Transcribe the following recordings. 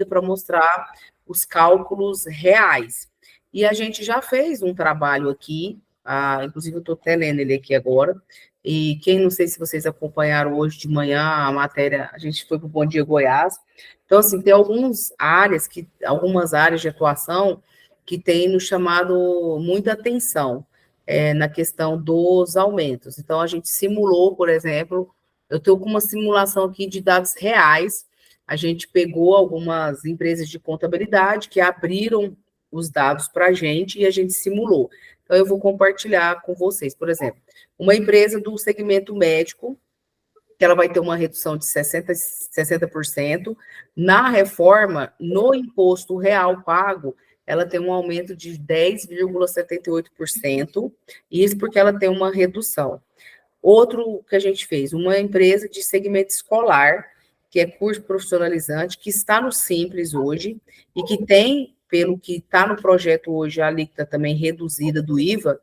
para mostrar os cálculos reais. E a gente já fez um trabalho aqui, inclusive eu estou até lendo ele aqui agora, e quem não sei se vocês acompanharam hoje de manhã a matéria, a gente foi para o Bom Dia Goiás. Então, assim, tem algumas áreas de atuação que têm nos chamado muita atenção na questão dos aumentos. Então, a gente simulou, por exemplo, eu estou com uma simulação aqui de dados reais. A gente pegou algumas empresas de contabilidade que abriram os dados para a gente e a gente simulou. Então, eu vou compartilhar com vocês. Por exemplo, uma empresa do segmento médico, que ela vai ter uma redução de 60%. Na reforma, no imposto real pago, ela tem um aumento de 10,78%, isso porque ela tem uma redução. Outro que a gente fez, uma empresa de segmento escolar, que é curso profissionalizante, que está no Simples hoje, e que tem, pelo que está no projeto hoje, a alíquota também reduzida do IVA,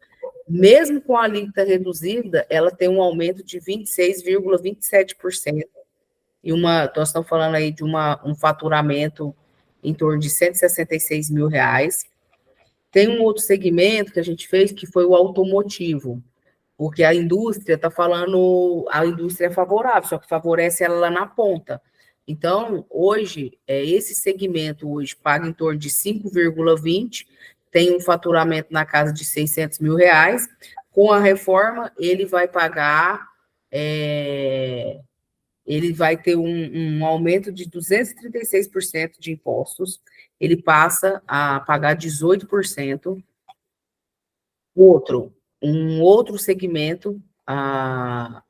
mesmo com a alíquota reduzida, ela tem um aumento de 26,27%, e nós estamos falando aí de um faturamento em torno de R$166 mil. Tem um outro segmento que a gente fez, que foi o automotivo, porque a indústria está falando, a indústria é favorável, só que favorece ela lá na ponta. Então, hoje, esse segmento hoje paga em torno de 5,20, tem um faturamento na casa de R$600 mil. Com a reforma, ele vai pagar, ele vai ter um aumento de 236% de impostos, ele passa a pagar 18%. Um outro segmento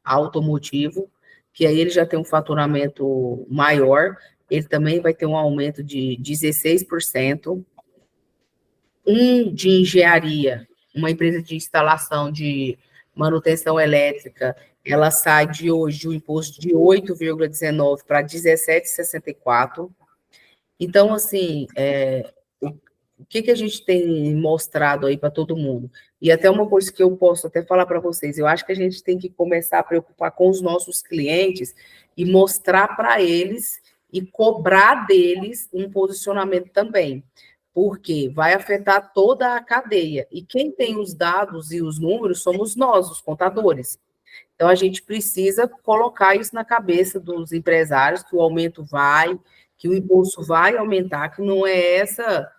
automotivo, que aí ele já tem um faturamento maior, ele também vai ter um aumento de 16%. Um de engenharia, uma empresa de instalação de manutenção elétrica, ela sai de hoje o imposto de 8,19 para 17,64. Então, assim, o que a gente tem mostrado aí para todo mundo? E até uma coisa que eu posso até falar para vocês, eu acho que a gente tem que começar a preocupar com os nossos clientes e mostrar para eles e cobrar deles um posicionamento também, porque vai afetar toda a cadeia. E quem tem os dados e os números somos nós, os contadores. Então, a gente precisa colocar isso na cabeça dos empresários, que o aumento vai, que o imposto vai aumentar, que não é essa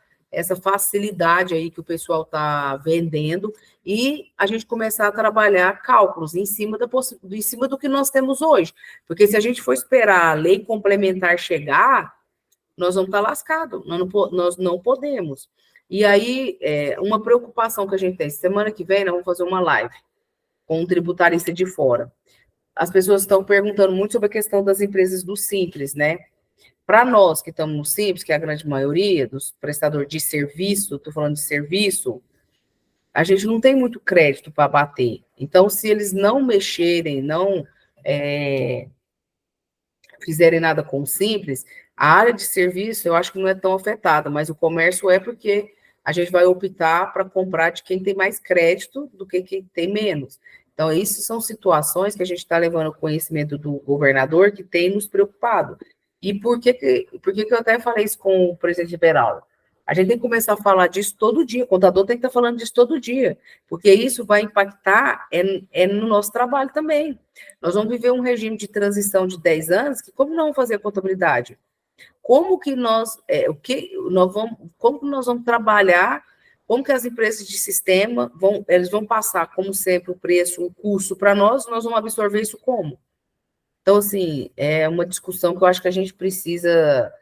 facilidade aí que o pessoal está vendendo, e a gente começar a trabalhar cálculos em cima do que nós temos hoje. Porque se a gente for esperar a lei complementar chegar, nós vamos estar lascados, nós não podemos. E aí, uma preocupação que a gente tem, semana que vem nós vamos fazer uma live com um tributarista de fora. As pessoas estão perguntando muito sobre a questão das empresas do Simples, né? Para nós que estamos no Simples, que é a grande maioria dos prestadores de serviço, estou falando de serviço, a gente não tem muito crédito para bater. Então, se eles não mexerem, não fizerem nada com o Simples, a área de serviço eu acho que não é tão afetada, mas o comércio porque a gente vai optar para comprar de quem tem mais crédito do que quem tem menos. Então, isso são situações que a gente está levando ao conhecimento do governador que tem nos preocupado. E por que eu até falei isso com o presidente Beraldo? A gente tem que começar a falar disso todo dia, o contador tem que estar falando disso todo dia, porque isso vai impactar no nosso trabalho também. Nós vamos viver um regime de transição de 10 anos, que como não vamos fazer a contabilidade? Como que nós vamos trabalhar, como que as empresas de sistema eles vão passar, como sempre, o preço, o custo para nós vamos absorver isso como? Então, assim, é uma discussão que eu acho que a gente precisa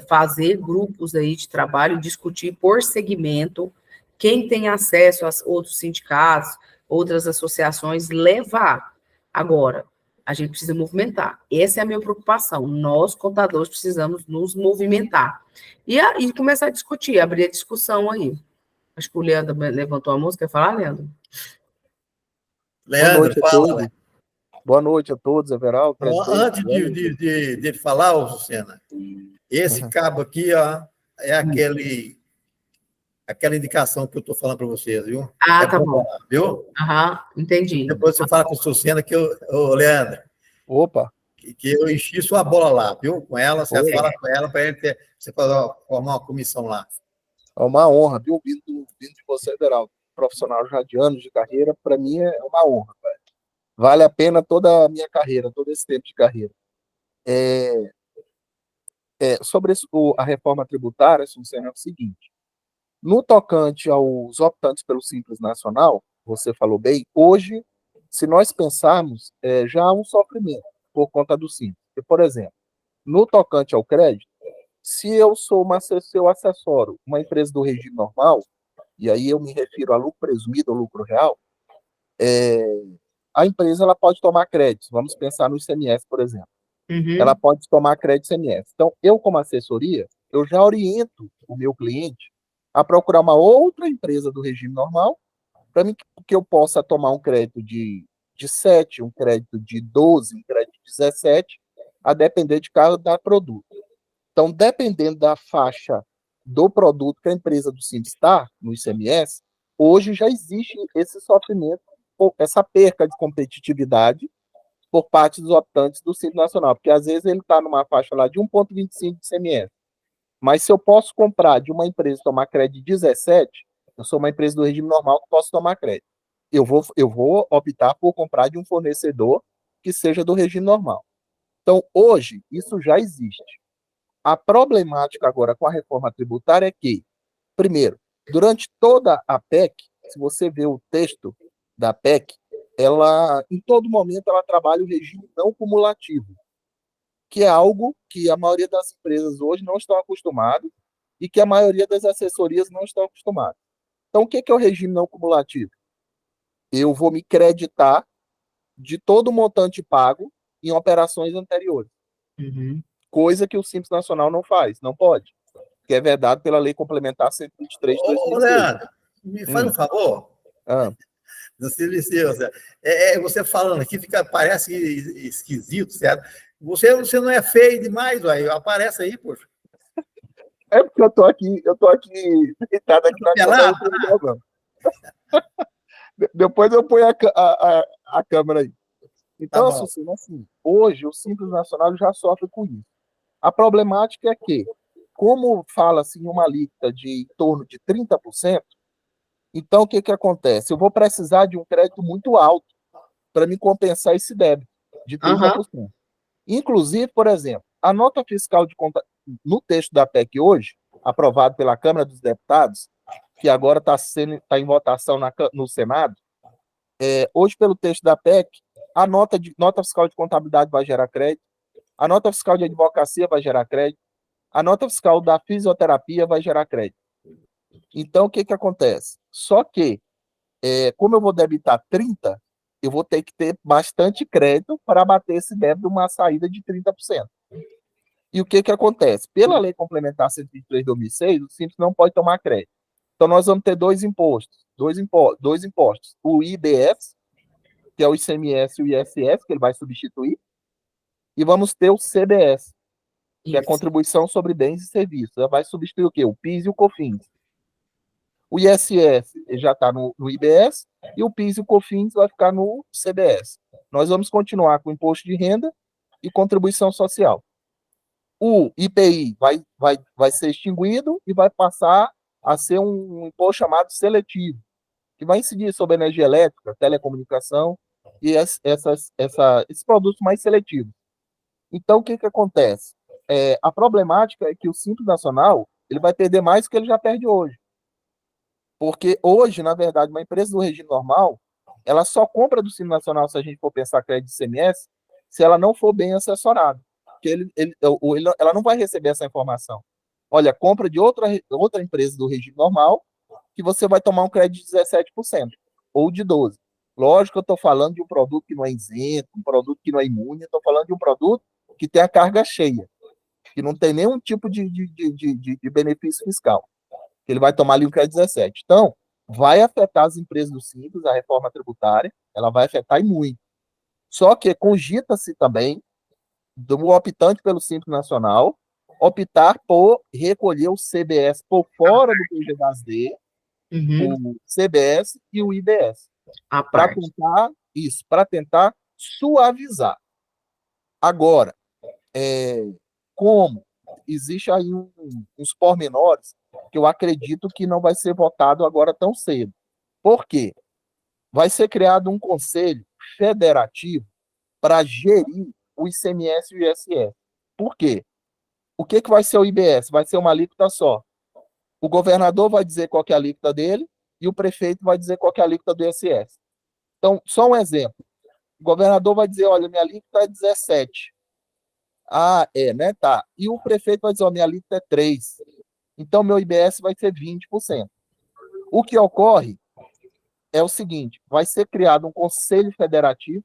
fazer grupos aí de trabalho, discutir por segmento, quem tem acesso a outros sindicatos, outras associações, levar. Agora, a gente precisa movimentar. Essa é a minha preocupação. Nós, contadores, precisamos nos movimentar. E começar a discutir, abrir a discussão aí. Acho que o Leandro levantou a mão. Quer falar, Leandro? Leandro, fala. Boa noite a todos, Everaldo. Antes de falar, Lucena, esse cabo aqui, ó, é aquela indicação que eu estou falando para vocês, viu? Tá bom. Viu? Entendi. Depois você fala com o Sucena que Leandro. Opa! que eu enchi sua bola lá, viu? Com ela, você Foi. fala com ela para você formar uma comissão lá. É uma honra, viu? Vindo de você, Everaldo, profissional já de anos de carreira, para mim é uma honra, velho. Vale a pena toda a minha carreira, todo esse tempo de carreira. Sobre a reforma tributária, Sucena, é o seguinte: no tocante aos optantes pelo Simples Nacional, você falou bem, hoje, se nós pensarmos, já há um sofrimento por conta do Simples. Por exemplo, no tocante ao crédito, se eu assessoro uma empresa do regime normal, e aí eu me refiro a lucro presumido ou lucro real, a empresa ela pode tomar créditos. Vamos pensar no ICMS, por exemplo. Ela pode tomar crédito ICMS. Então, eu, como assessoria, eu já oriento o meu cliente a procurar uma outra empresa do regime normal para que eu possa tomar um crédito de 7, um crédito de 12, um crédito de 17, a depender de cada produto. Então, dependendo da faixa do produto que a empresa do Simples está no ICMS, hoje já existe esse sofrimento, essa perca de competitividade por parte dos optantes do Simples Nacional, porque às vezes ele está numa faixa lá de 1,25 de ICMS, mas se eu posso comprar de uma empresa e tomar crédito de 17, eu sou uma empresa do regime normal que posso tomar crédito. Eu vou optar por comprar de um fornecedor que seja do regime normal. Então, hoje, isso já existe. A problemática agora com a reforma tributária é que, primeiro, durante toda a PEC, se você vê o texto da PEC, ela, em todo momento, ela trabalha o regime não cumulativo, que é algo que a maioria das empresas hoje não estão acostumadas e que a maioria das assessorias não estão acostumadas. Então, o que é o regime não cumulativo? Eu vou me creditar de todo o montante pago em operações anteriores, coisa que o Simples Nacional não faz, não pode, que é vedado pela Lei Complementar 123 de Ô, 2006. Leandro, me faz um favor. Ah, Não sei se você falando aqui parece esquisito, certo? Você não é feio demais, aí aparece aí, poxa. é porque eu tô aqui deitado aqui na cama. Pelado? Depois eu ponho a câmera aí. Tá Então, bom. assim, hoje o Simples Nacional já sofre com isso. A problemática é que, como fala-se em uma alíquota de em torno de 30%, então o que acontece? Eu vou precisar de um crédito muito alto para me compensar esse débito de 30%. Inclusive, por exemplo, a nota fiscal de conta no texto da PEC hoje, aprovado pela Câmara dos Deputados, que agora está em votação no Senado, hoje, pelo texto da PEC, a nota fiscal de contabilidade vai gerar crédito, a nota fiscal de advocacia vai gerar crédito, a nota fiscal da fisioterapia vai gerar crédito. Então, o que acontece? Só que, como eu vou debitar 30, eu vou ter que ter bastante crédito para abater esse débito uma saída de 30%. E o que acontece? Pela Lei Complementar 123 de 2006, o Simples não pode tomar crédito. Então, nós vamos ter dois impostos. O IBS, que é o ICMS e o ISS, que ele vai substituir, e vamos ter o CBS, que é a Contribuição sobre Bens e Serviços. Ela vai substituir o quê? O PIS e o COFINS. O ISS já está no IBS e o PIS e o COFINS vai ficar no CBS. Nós vamos continuar com o imposto de renda e contribuição social. O IPI vai ser extinguido e vai passar a ser um imposto chamado seletivo, que vai incidir sobre energia elétrica, telecomunicação e esses produtos mais seletivos. Então, o que acontece? A problemática é que o Simples Nacional ele vai perder mais do que ele já perde hoje. Porque hoje, na verdade, uma empresa do regime normal, ela só compra do Simples Nacional, se a gente for pensar crédito de ICMS, se ela não for bem assessorada. Porque ela não vai receber essa informação. Olha, compra de outra empresa do regime normal, que você vai tomar um crédito de 17% ou de 12%. Lógico que eu estou falando de um produto que não é isento, um produto que não é imune, estou falando de um produto que tem a carga cheia, que não tem nenhum tipo de benefício fiscal. Ele vai tomar ali um crédito 17%. Então, vai afetar as empresas do Simples, a reforma tributária, ela vai afetar e muito. Só que cogita-se também do optante pelo Simples Nacional optar por recolher o CBS por fora do PGDAS-D, o CBS e o IBS, para tentar suavizar. Agora, como existe aí uns pormenores que eu acredito que não vai ser votado agora tão cedo. Por quê? Vai ser criado um conselho federativo para gerir o ICMS e o ISS. Por quê? O que vai ser o IBS? Vai ser uma alíquota só. O governador vai dizer qual que é a alíquota dele e o prefeito vai dizer qual que é a alíquota do ISS. Então, só um exemplo. O governador vai dizer, olha, minha alíquota é 17. Ah, né? Tá. E o prefeito vai dizer, ó, minha alíquota é 3. Então, meu IBS vai ser 20%. O que ocorre é o seguinte, vai ser criado um conselho federativo.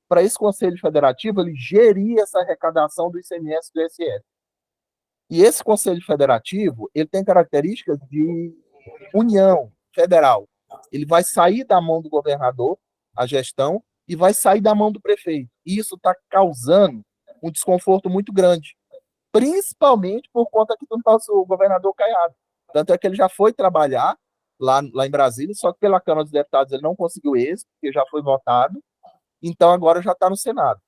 Para esse conselho federativo, ele gerir essa arrecadação do ICMS e do ISS. E esse conselho federativo, ele tem características de união federal. Ele vai sair da mão do governador, a gestão, e vai sair da mão do prefeito. E isso está causando um desconforto muito grande, principalmente por conta aqui do nosso governador Caiado. Tanto é que ele já foi trabalhar lá em Brasília, só que pela Câmara dos Deputados ele não conseguiu êxito, porque já foi votado, então agora já está no Senado.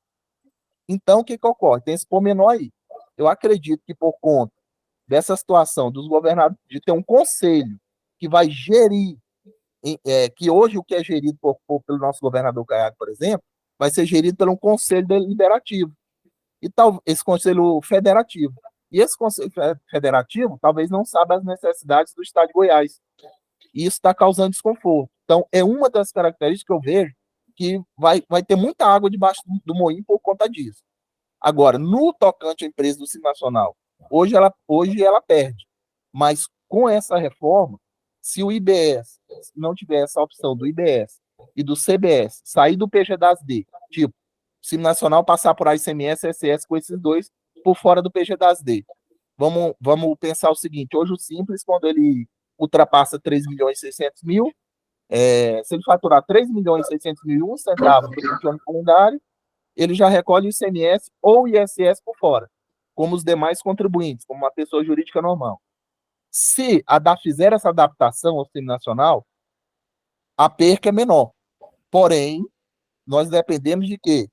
Então, o que ocorre? Tem esse pormenor aí. Eu acredito que por conta dessa situação dos governadores, de ter um conselho que vai gerir, que hoje o que é gerido pelo nosso governador Caiado, por exemplo, vai ser gerido por um conselho deliberativo, e tal, esse conselho federativo. E esse conselho federativo talvez não saiba as necessidades do estado de Goiás. E isso está causando desconforto. Então, é uma das características que eu vejo que vai ter muita água debaixo do moinho por conta disso. Agora, no tocante à empresa do Simples Nacional, hoje ela perde. Mas com essa reforma, se o IBS não tiver essa opção do IBS e do CBS sair do PG-10D, tipo, o Simples Nacional passar por ICMS e ISS com esses dois por fora do PG-10D. Vamos pensar o seguinte, hoje o Simples, quando ele ultrapassa 3 milhões e 600 mil, se ele faturar 3 milhões e 600 mil e 1 centavo durante o ano calendário, ele já recolhe o ICMS ou ISS por fora, como os demais contribuintes, como uma pessoa jurídica normal. Se a DAF fizer essa adaptação ao Simples Nacional, a perca é menor. Porém, nós dependemos de quê?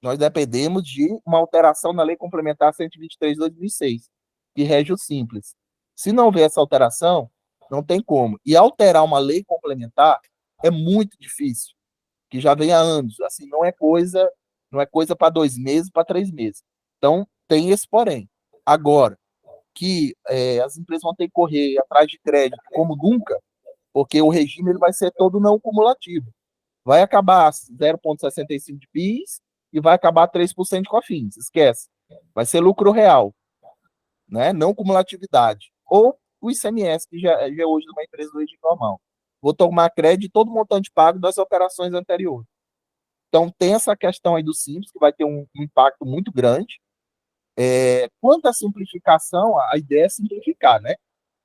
Nós dependemos de uma alteração na Lei Complementar 123 de 2006, que rege o Simples. Se não houver essa alteração, não tem como. E alterar uma lei complementar é muito difícil, que já vem há anos. Assim, não é coisa para 2 meses, para 3 meses. Então, tem esse porém. Agora, que as empresas vão ter que correr atrás de crédito como nunca, porque o regime ele vai ser todo não cumulativo. Vai acabar 0,65 de PIS e vai acabar 3% de COFINS. Esquece. Vai ser lucro real, né? Não cumulatividade. Ou o ICMS, que já é hoje de uma empresa do regime normal. Vou tomar crédito de todo o montante pago das operações anteriores. Então, tem essa questão aí do Simples, que vai ter um impacto muito grande. Quanto à simplificação, a ideia é simplificar, né?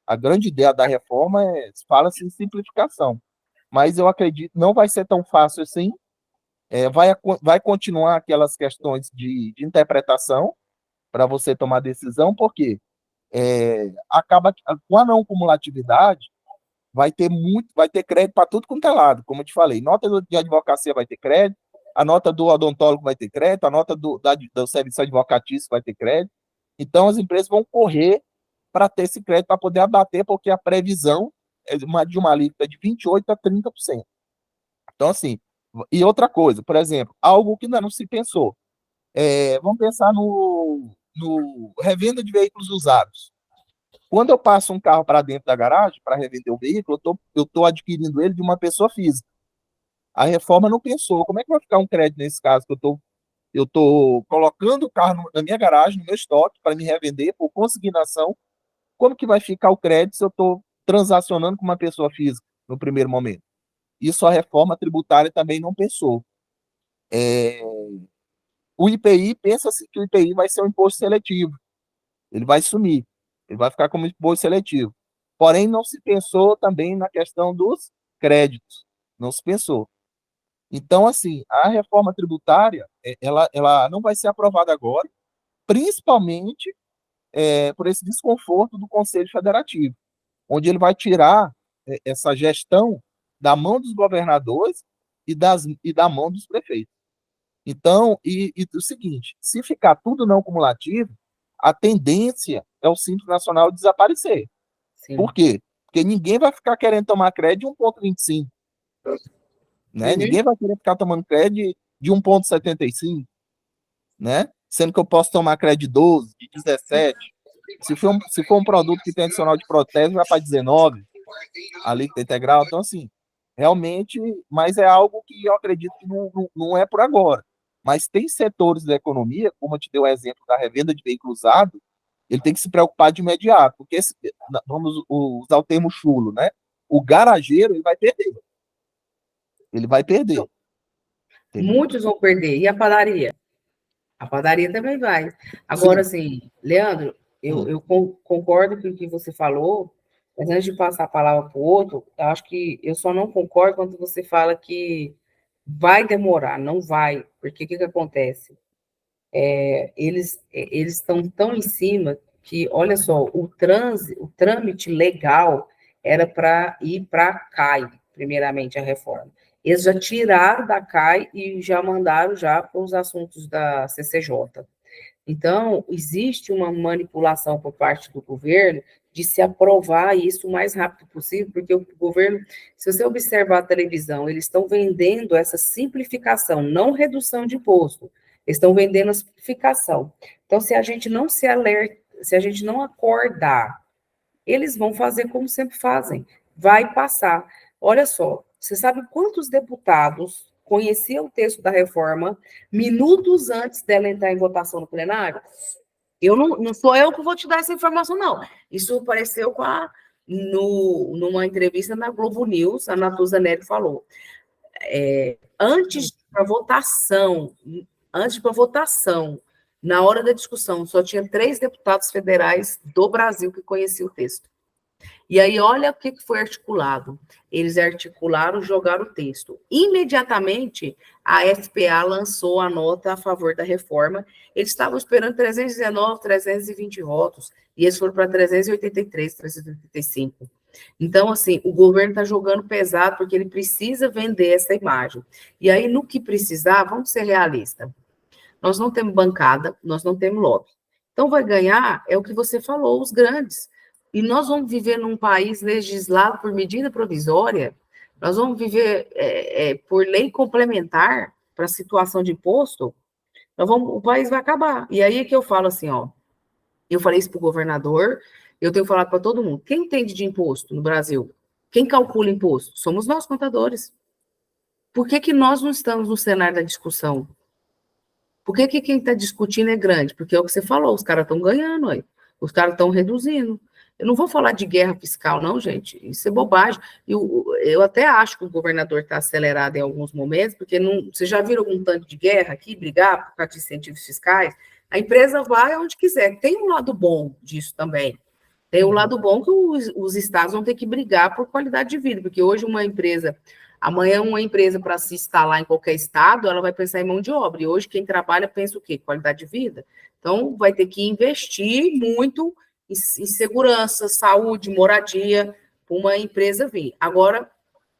A grande ideia da reforma fala-se em simplificação. Mas eu acredito que não vai ser tão fácil assim. Vai continuar aquelas questões de interpretação para você tomar decisão, porque acaba com a não cumulatividade, vai ter crédito para tudo quanto é lado, como eu te falei. Nota de advocacia vai ter crédito, a nota do odontólogo vai ter crédito, a nota do serviço advocatício vai ter crédito. Então, as empresas vão correr para ter esse crédito para poder abater, porque a previsão é de uma alíquota de 28% a 30%. Então, assim, e outra coisa, por exemplo, algo que ainda não se pensou. Vamos pensar no revenda de veículos usados. Quando eu passo um carro para dentro da garagem para revender o veículo, eu estou adquirindo ele de uma pessoa física. A reforma não pensou. Como é que vai ficar um crédito nesse caso? Que eu estou colocando o carro na minha garagem, no meu estoque, para me revender por consignação. Como que vai ficar o crédito se eu estou transacionando com uma pessoa física no primeiro momento? Isso a reforma tributária também não pensou. O IPI, pensa-se que o IPI vai ser um imposto seletivo. Ele vai sumir. Ele vai ficar como imposto seletivo. Porém, não se pensou também na questão dos créditos. Não se pensou. Então, assim, a reforma tributária, ela não vai ser aprovada agora, principalmente por esse desconforto do Conselho Federativo, onde ele vai tirar essa gestão da mão dos governadores e da mão dos prefeitos. Então, e o seguinte, se ficar tudo não cumulativo, a tendência é o Simples Nacional desaparecer. Por Sim. quê? Porque ninguém vai ficar querendo tomar crédito de 1,25, né? Uhum. Ninguém vai querer ficar tomando crédito de 1,75, né? Sendo que eu posso tomar crédito de 12, de 17. Se for um produto que tem adicional de protese, vai para 19, a alíquota integral. Então, assim, realmente, mas é algo que eu acredito que não é por agora. Mas tem setores da economia, como eu te dei o exemplo da revenda de veículo usado, ele tem que se preocupar de imediato, porque vamos usar o termo chulo, né? O garageiro, ele vai perder. Ele vai perder. Entendeu? Muitos vão perder. E a padaria? A padaria também vai. Agora, Sim. assim, Leandro, Hum. eu concordo com o que você falou, mas antes de passar a palavra para o outro, eu acho que eu só não concordo quando você fala que vai demorar, não vai, porque o que acontece? Eles estão tão em cima que, olha só, o trâmite legal era para ir para a CAI, primeiramente, a reforma. Eles já tiraram da CAI e já mandaram já para os assuntos da CCJ. Então, existe uma manipulação por parte do governo de se aprovar isso o mais rápido possível, porque o governo, se você observar a televisão, eles estão vendendo essa simplificação, não redução de imposto, eles estão vendendo a simplificação. Então, se a gente não se alerta, se a gente não acordar, eles vão fazer como sempre fazem, vai passar. Olha só, você sabe quantos deputados conheciam o texto da reforma minutos antes dela entrar em votação no plenário? Eu não sou eu que vou te dar essa informação, não. Isso apareceu numa entrevista na Globo News, a Natuza Neri falou. Antes para votação, na hora da discussão, só tinha 3 deputados federais do Brasil que conheciam o texto. E aí, olha o que foi articulado. Eles articularam, jogaram o texto. Imediatamente, a FPA lançou a nota a favor da reforma. Eles estavam esperando 319, 320 votos, e eles foram para 383, 385. Então, assim, o governo está jogando pesado porque ele precisa vender essa imagem. E aí, no que precisar, vamos ser realistas. Nós não temos bancada, nós não temos lobby. Então, vai ganhar, é o que você falou, os grandes. E nós vamos viver num país legislado por medida provisória, nós vamos viver por lei complementar para a situação de imposto, o país vai acabar. E aí é que eu falo assim, ó, eu falei isso para o governador, eu tenho falado para todo mundo, quem entende de imposto no Brasil? Quem calcula imposto? Somos nós, contadores. Por que nós não estamos no cenário da discussão? Por que quem está discutindo é grande? Porque é o que você falou, os caras estão ganhando aí, os caras estão reduzindo. Eu não vou falar de guerra fiscal, não, gente, isso é bobagem. Eu até acho que o governador está acelerado em alguns momentos, porque você já viram algum tanto de guerra aqui, brigar por causa de incentivos fiscais? A empresa vai aonde quiser. Tem um lado bom disso também. Tem o lado bom que os estados vão ter que brigar por qualidade de vida, porque hoje amanhã uma empresa para se instalar em qualquer estado, ela vai pensar em mão de obra, e hoje quem trabalha pensa o quê? Qualidade de vida. Então, vai ter que investir muito em segurança, saúde, moradia, para uma empresa vir. Agora,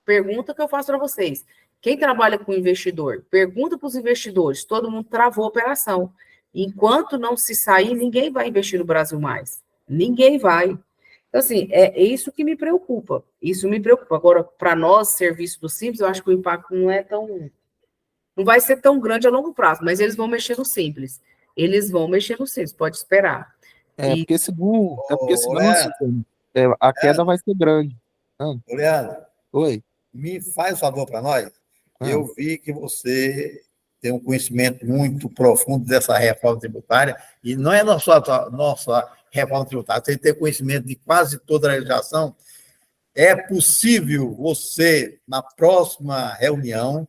pergunta que eu faço para vocês, quem trabalha com investidor? Pergunta para os investidores, todo mundo travou a operação. Enquanto não se sair, ninguém vai investir no Brasil mais. Ninguém vai. Então, assim, é isso que me preocupa. Isso me preocupa. Agora, para nós, serviço do Simples, eu acho que o impacto não vai ser tão grande a longo prazo, mas eles vão mexer no Simples. Eles vão mexer no Simples, pode esperar. Porque senão Leandro, a queda vai ser grande. Leandro, Oi. me faz um favor para nós. Ah. Eu vi que você tem um conhecimento muito profundo dessa reforma tributária, e não é nossa reforma tributária, você tem conhecimento de quase toda a legislação. É possível você, na próxima reunião,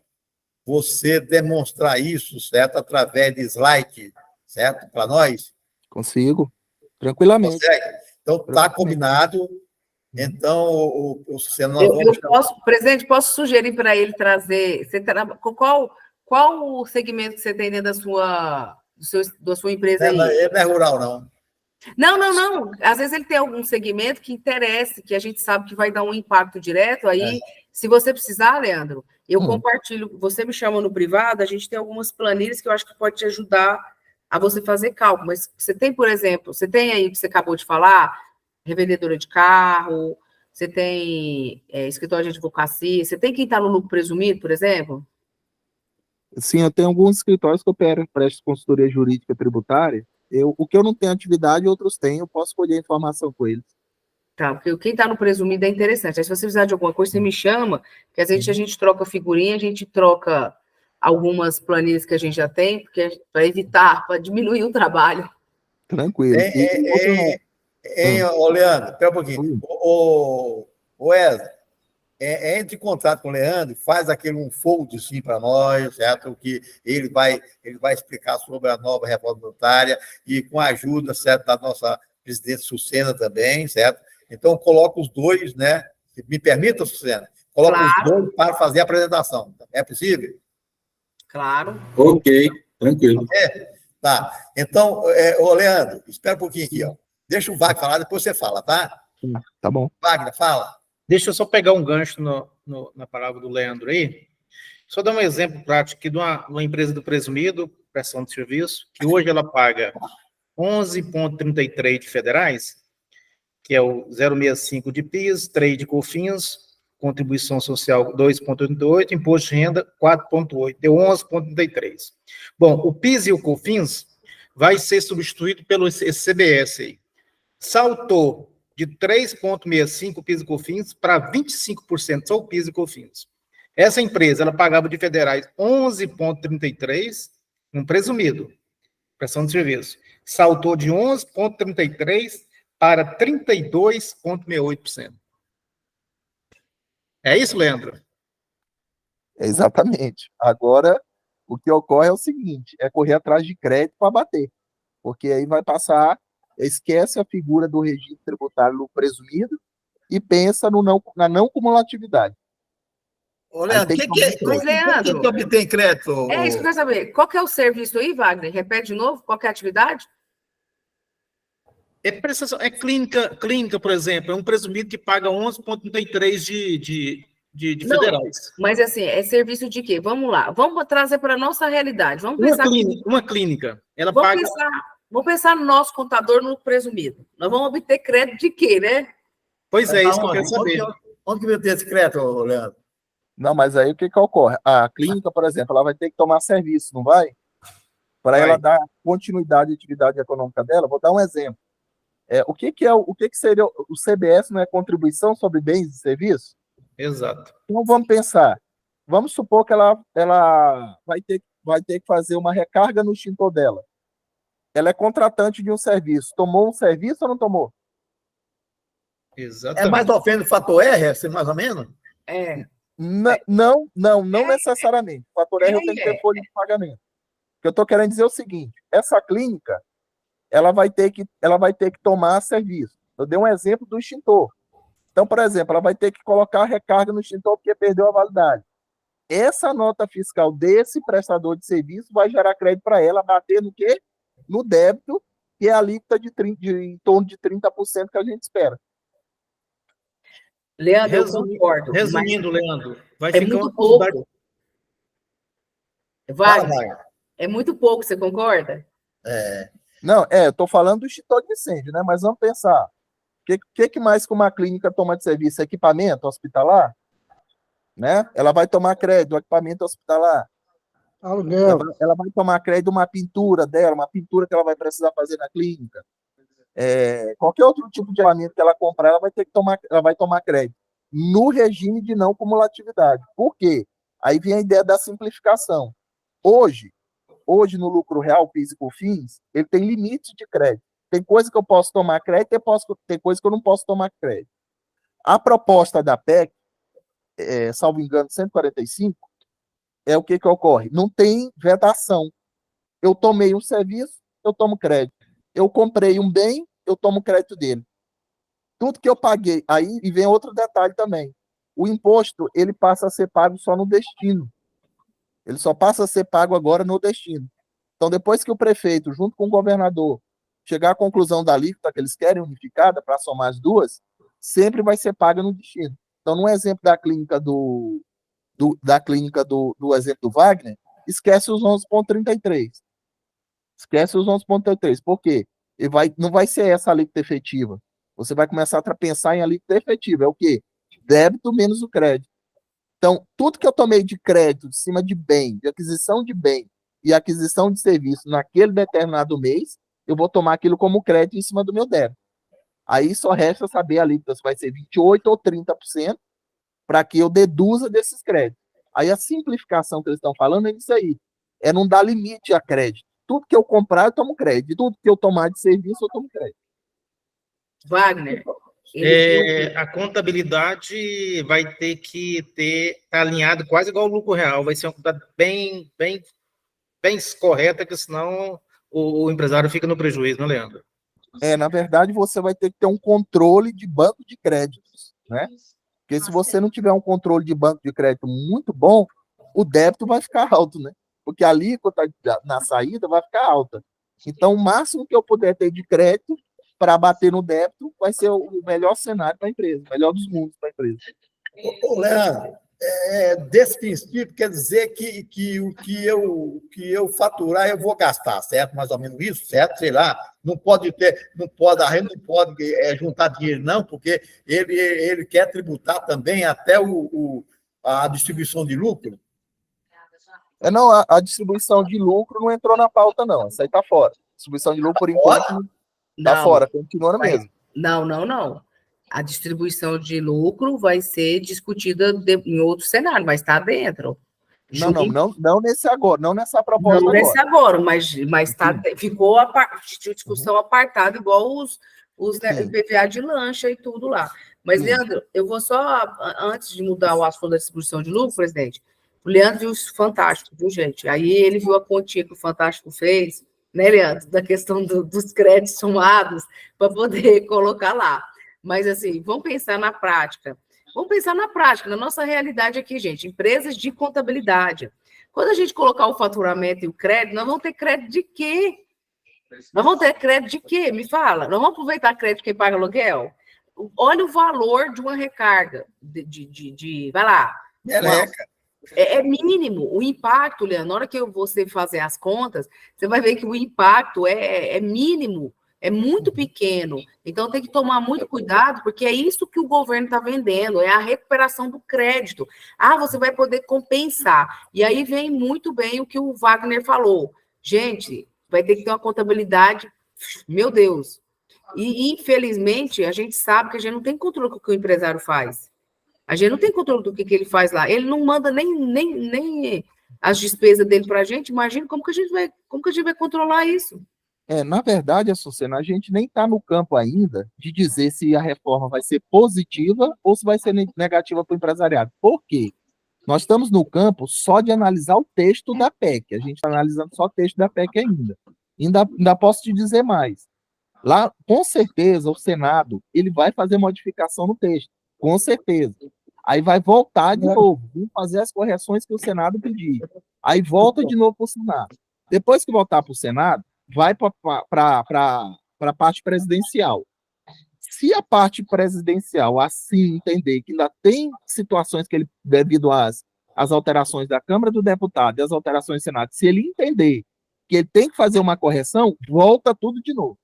você demonstrar isso, certo? Através de slide, certo? Para nós? Consigo, tranquilamente. Consegue? Então, está combinado. Então, Presidente, posso sugerir para ele trazer. Qual o segmento que você tem dentro da sua empresa aí? Ele não é rural, não. Não. Às vezes ele tem algum segmento que interessa, que a gente sabe que vai dar um impacto direto, aí Se você precisar, Leandro, eu Hum. compartilho, você me chama no privado, a gente tem algumas planilhas que eu acho que pode te ajudar a você fazer cálculo, mas você tem, por exemplo, você tem aí o que você acabou de falar, revendedora de carro, você tem escritório de advocacia, você tem quem está no lucro presumido, por exemplo? Sim, eu tenho alguns escritórios que operam, prestam consultoria jurídica tributária. O que eu não tenho atividade, outros têm, eu posso colher informação com eles. Tá, porque quem está no presumido é interessante. Aí, se você precisar de alguma coisa, você me chama, que às vezes a gente troca figurinha, a gente troca algumas planilhas que a gente já tem, porque para evitar, para diminuir o trabalho. Tranquilo. Ô, Leandro, espera um pouquinho. Hum. O Wesley, entre em contato com o Leandro, faz aquele um fold sim para nós, certo? Que ele vai explicar sobre a nova reforma tributária e com a ajuda, certo, da nossa presidente Sucena também, certo? Então, coloca os dois, né? Me permita, Sucena? Coloca Claro. os dois para fazer a apresentação. É possível? Claro. Ok, tranquilo. Tá. Então, ô, Leandro, espera um pouquinho aqui, ó. Deixa o Wagner falar, depois você fala, tá? Tá bom. Wagner, fala. Deixa eu só pegar um gancho na palavra do Leandro aí. Só dar um exemplo prático aqui de uma empresa do presumido, prestação de serviço, que hoje ela paga 11,33 de federais, que é o 0,65 de PIS, 3 de COFINS, contribuição social 2,88, imposto de renda 4,8, deu 11,33. Bom, o PIS e o COFINS vai ser substituído pelo CBS aí. Saltou de 3,65 PIS e COFINS para 25% só o PIS e COFINS. Essa empresa, ela pagava de federais 11,33, um presumido, prestação de serviço. Saltou de 11,33 para 32,68%. É isso, Leandro? Exatamente. Agora, o que ocorre é o seguinte, é correr atrás de crédito para bater, porque aí vai passar, esquece a figura do regime tributário no presumido e pensa na não cumulatividade. Ô, Leandro, tem como que obtém crédito? É isso que eu quero saber. Qual que é o serviço aí, Wagner? Repete de novo, qual que é a atividade? É prestação, é clínica, por exemplo, é um presumido que paga 11,33 de Não, federais. mas assim, é serviço de quê? Vamos lá, vamos trazer para a nossa realidade. Vamos pensar. Uma clínica, ela paga. Vamos pensar no nosso contador no presumido. Nós vamos obter crédito de quê, né? Pois é, isso que eu quero saber. Onde que vai ter esse crédito, Leandro? Não, mas aí o que ocorre? A clínica, por exemplo, ela vai ter que tomar serviço, não vai? Para ela dar continuidade à atividade econômica dela. Vou dar um exemplo. O que seria o CBS, não é contribuição sobre bens e serviços? Exato. Então vamos pensar. Vamos supor que ela vai ter que fazer uma recarga no extintor dela. Ela é contratante de um serviço. Tomou um serviço ou não tomou? Exatamente. É mais ou menos o fator R, assim, mais ou menos? Não necessariamente. O fator R eu tenho que ter folha de pagamento. O que eu estou querendo dizer é o seguinte: essa clínica ela vai ter que tomar serviço. Eu dei um exemplo do extintor. Então, por exemplo, ela vai ter que colocar a recarga no extintor porque perdeu a validade. Essa nota fiscal desse prestador de serviço vai gerar crédito para ela, bater no quê? No débito, que é a alíquota em torno de 30% que a gente espera. Leandro, eu concordo. Resumindo, Leandro, vai é ficar muito uma pouco. Wagner, é muito pouco, você concorda? Não, eu estou falando do extintor de incêndio, né? Mas vamos pensar. O que mais que uma clínica toma de serviço? Equipamento hospitalar? Né? Ela vai tomar crédito do equipamento hospitalar. Aluguel. Ela vai tomar crédito de uma pintura dela, uma pintura que ela vai precisar fazer na clínica. Qualquer outro tipo de equipamento que ela comprar, ela vai tomar crédito. No regime de não cumulatividade. Por quê? Aí vem a ideia da simplificação. Hoje no lucro real, PIS e COFINS, ele tem limite de crédito. Tem coisa que eu posso tomar crédito, tem coisa que eu não posso tomar crédito. A proposta da PEC, salvo engano, 145, é o que ocorre? Não tem vedação. Eu tomei um serviço, eu tomo crédito. Eu comprei um bem, eu tomo crédito dele. Tudo que eu paguei, aí e vem outro detalhe também. O imposto, ele passa a ser pago só no destino. Ele só passa a ser pago agora no destino. Então, depois que o prefeito, junto com o governador, chegar à conclusão da alíquota que eles querem unificada para somar as duas, sempre vai ser paga no destino. Então, no exemplo da clínica do exemplo do Wagner, esquece os 11,33. Esquece os 11,33. Por quê? Não vai ser essa alíquota efetiva. Você vai começar a pensar em alíquota efetiva. É o quê? Débito menos o crédito. Então, tudo que eu tomei de crédito de cima de bem, de aquisição de bem e aquisição de serviço naquele determinado mês, eu vou tomar aquilo como crédito em cima do meu débito. Aí só resta saber a alíquota se vai ser 28% ou 30% para que eu deduza desses créditos. Aí a simplificação que eles estão falando é isso aí. É não dar limite a crédito. Tudo que eu comprar, eu tomo crédito. Tudo que eu tomar de serviço, eu tomo crédito. Wagner, A contabilidade vai ter que tá alinhado quase igual ao lucro real, vai ser uma contabilidade bem correta, que senão o empresário fica no prejuízo, não, Leandro? Na verdade, você vai ter que ter um controle de banco de créditos, né? Porque se você não tiver um controle de banco de crédito muito bom, o débito vai ficar alto, né? Porque a alíquota na saída vai ficar alta. Então, o máximo que eu puder ter de crédito para bater no débito vai ser o melhor cenário para a empresa, o melhor dos mundos para a empresa. Ô, Leandro, desse princípio quer dizer que o que eu faturar eu vou gastar, certo? Mais ou menos isso, certo? Sei lá, a gente não pode juntar dinheiro, não, porque ele quer tributar também até a distribuição de lucro. Não, a distribuição de lucro não entrou na pauta, não. Essa aí está fora. Distribuição de lucro, por enquanto, está fora, continua na mesma. Não. A distribuição de lucro vai ser discutida em outro cenário, mas está dentro. Não nesse agora, não nessa proposta não agora. Não nesse agora, mas ficou a discussão apartada, igual os IPVA de lancha e tudo lá. Mas, Leandro, eu vou só, antes de mudar o assunto da distribuição de lucro, presidente, o Leandro viu o Fantástico, viu, gente? Aí ele viu a continha que o Fantástico fez, né, Leandro, da questão dos créditos somados, para poder colocar lá. Mas, assim, vamos pensar na prática. Na nossa realidade aqui, gente, empresas de contabilidade. Quando a gente colocar o faturamento e o crédito, nós vamos ter crédito de quê? Nós vamos ter crédito de quê? Me fala. Nós vamos aproveitar crédito quem paga aluguel? Olha o valor de uma recarga. Vai lá. É mínimo. O impacto, Leandro, na hora que você fazer as contas, você vai ver que o impacto é mínimo. É muito pequeno, então tem que tomar muito cuidado, porque é isso que o governo está vendendo, é a recuperação do crédito. Você vai poder compensar. E aí vem muito bem o que o Wagner falou. Gente, vai ter que ter uma contabilidade, meu Deus. E infelizmente, a gente sabe que a gente não tem controle do que o empresário faz. A gente não tem controle do que ele faz lá. Ele não manda nem as despesas dele para a gente. Imagina como que a gente vai controlar isso. Na verdade, Açucena, a gente nem está no campo ainda de dizer se a reforma vai ser positiva ou se vai ser negativa para o empresariado. Por quê? Nós estamos no campo só de analisar o texto da PEC. A gente está analisando só o texto da PEC ainda. Ainda posso te dizer mais. Lá, com certeza, o Senado ele vai fazer modificação no texto. Com certeza. Aí vai voltar de novo. Vamos fazer as correções que o Senado pedir. Aí volta de novo para o Senado. Depois que voltar para o Senado, vai para a parte presidencial. Se a parte presidencial assim entender que ainda tem situações que ele, devido às alterações da Câmara do Deputado e as alterações do Senado, se ele entender que ele tem que fazer uma correção, volta tudo de novo.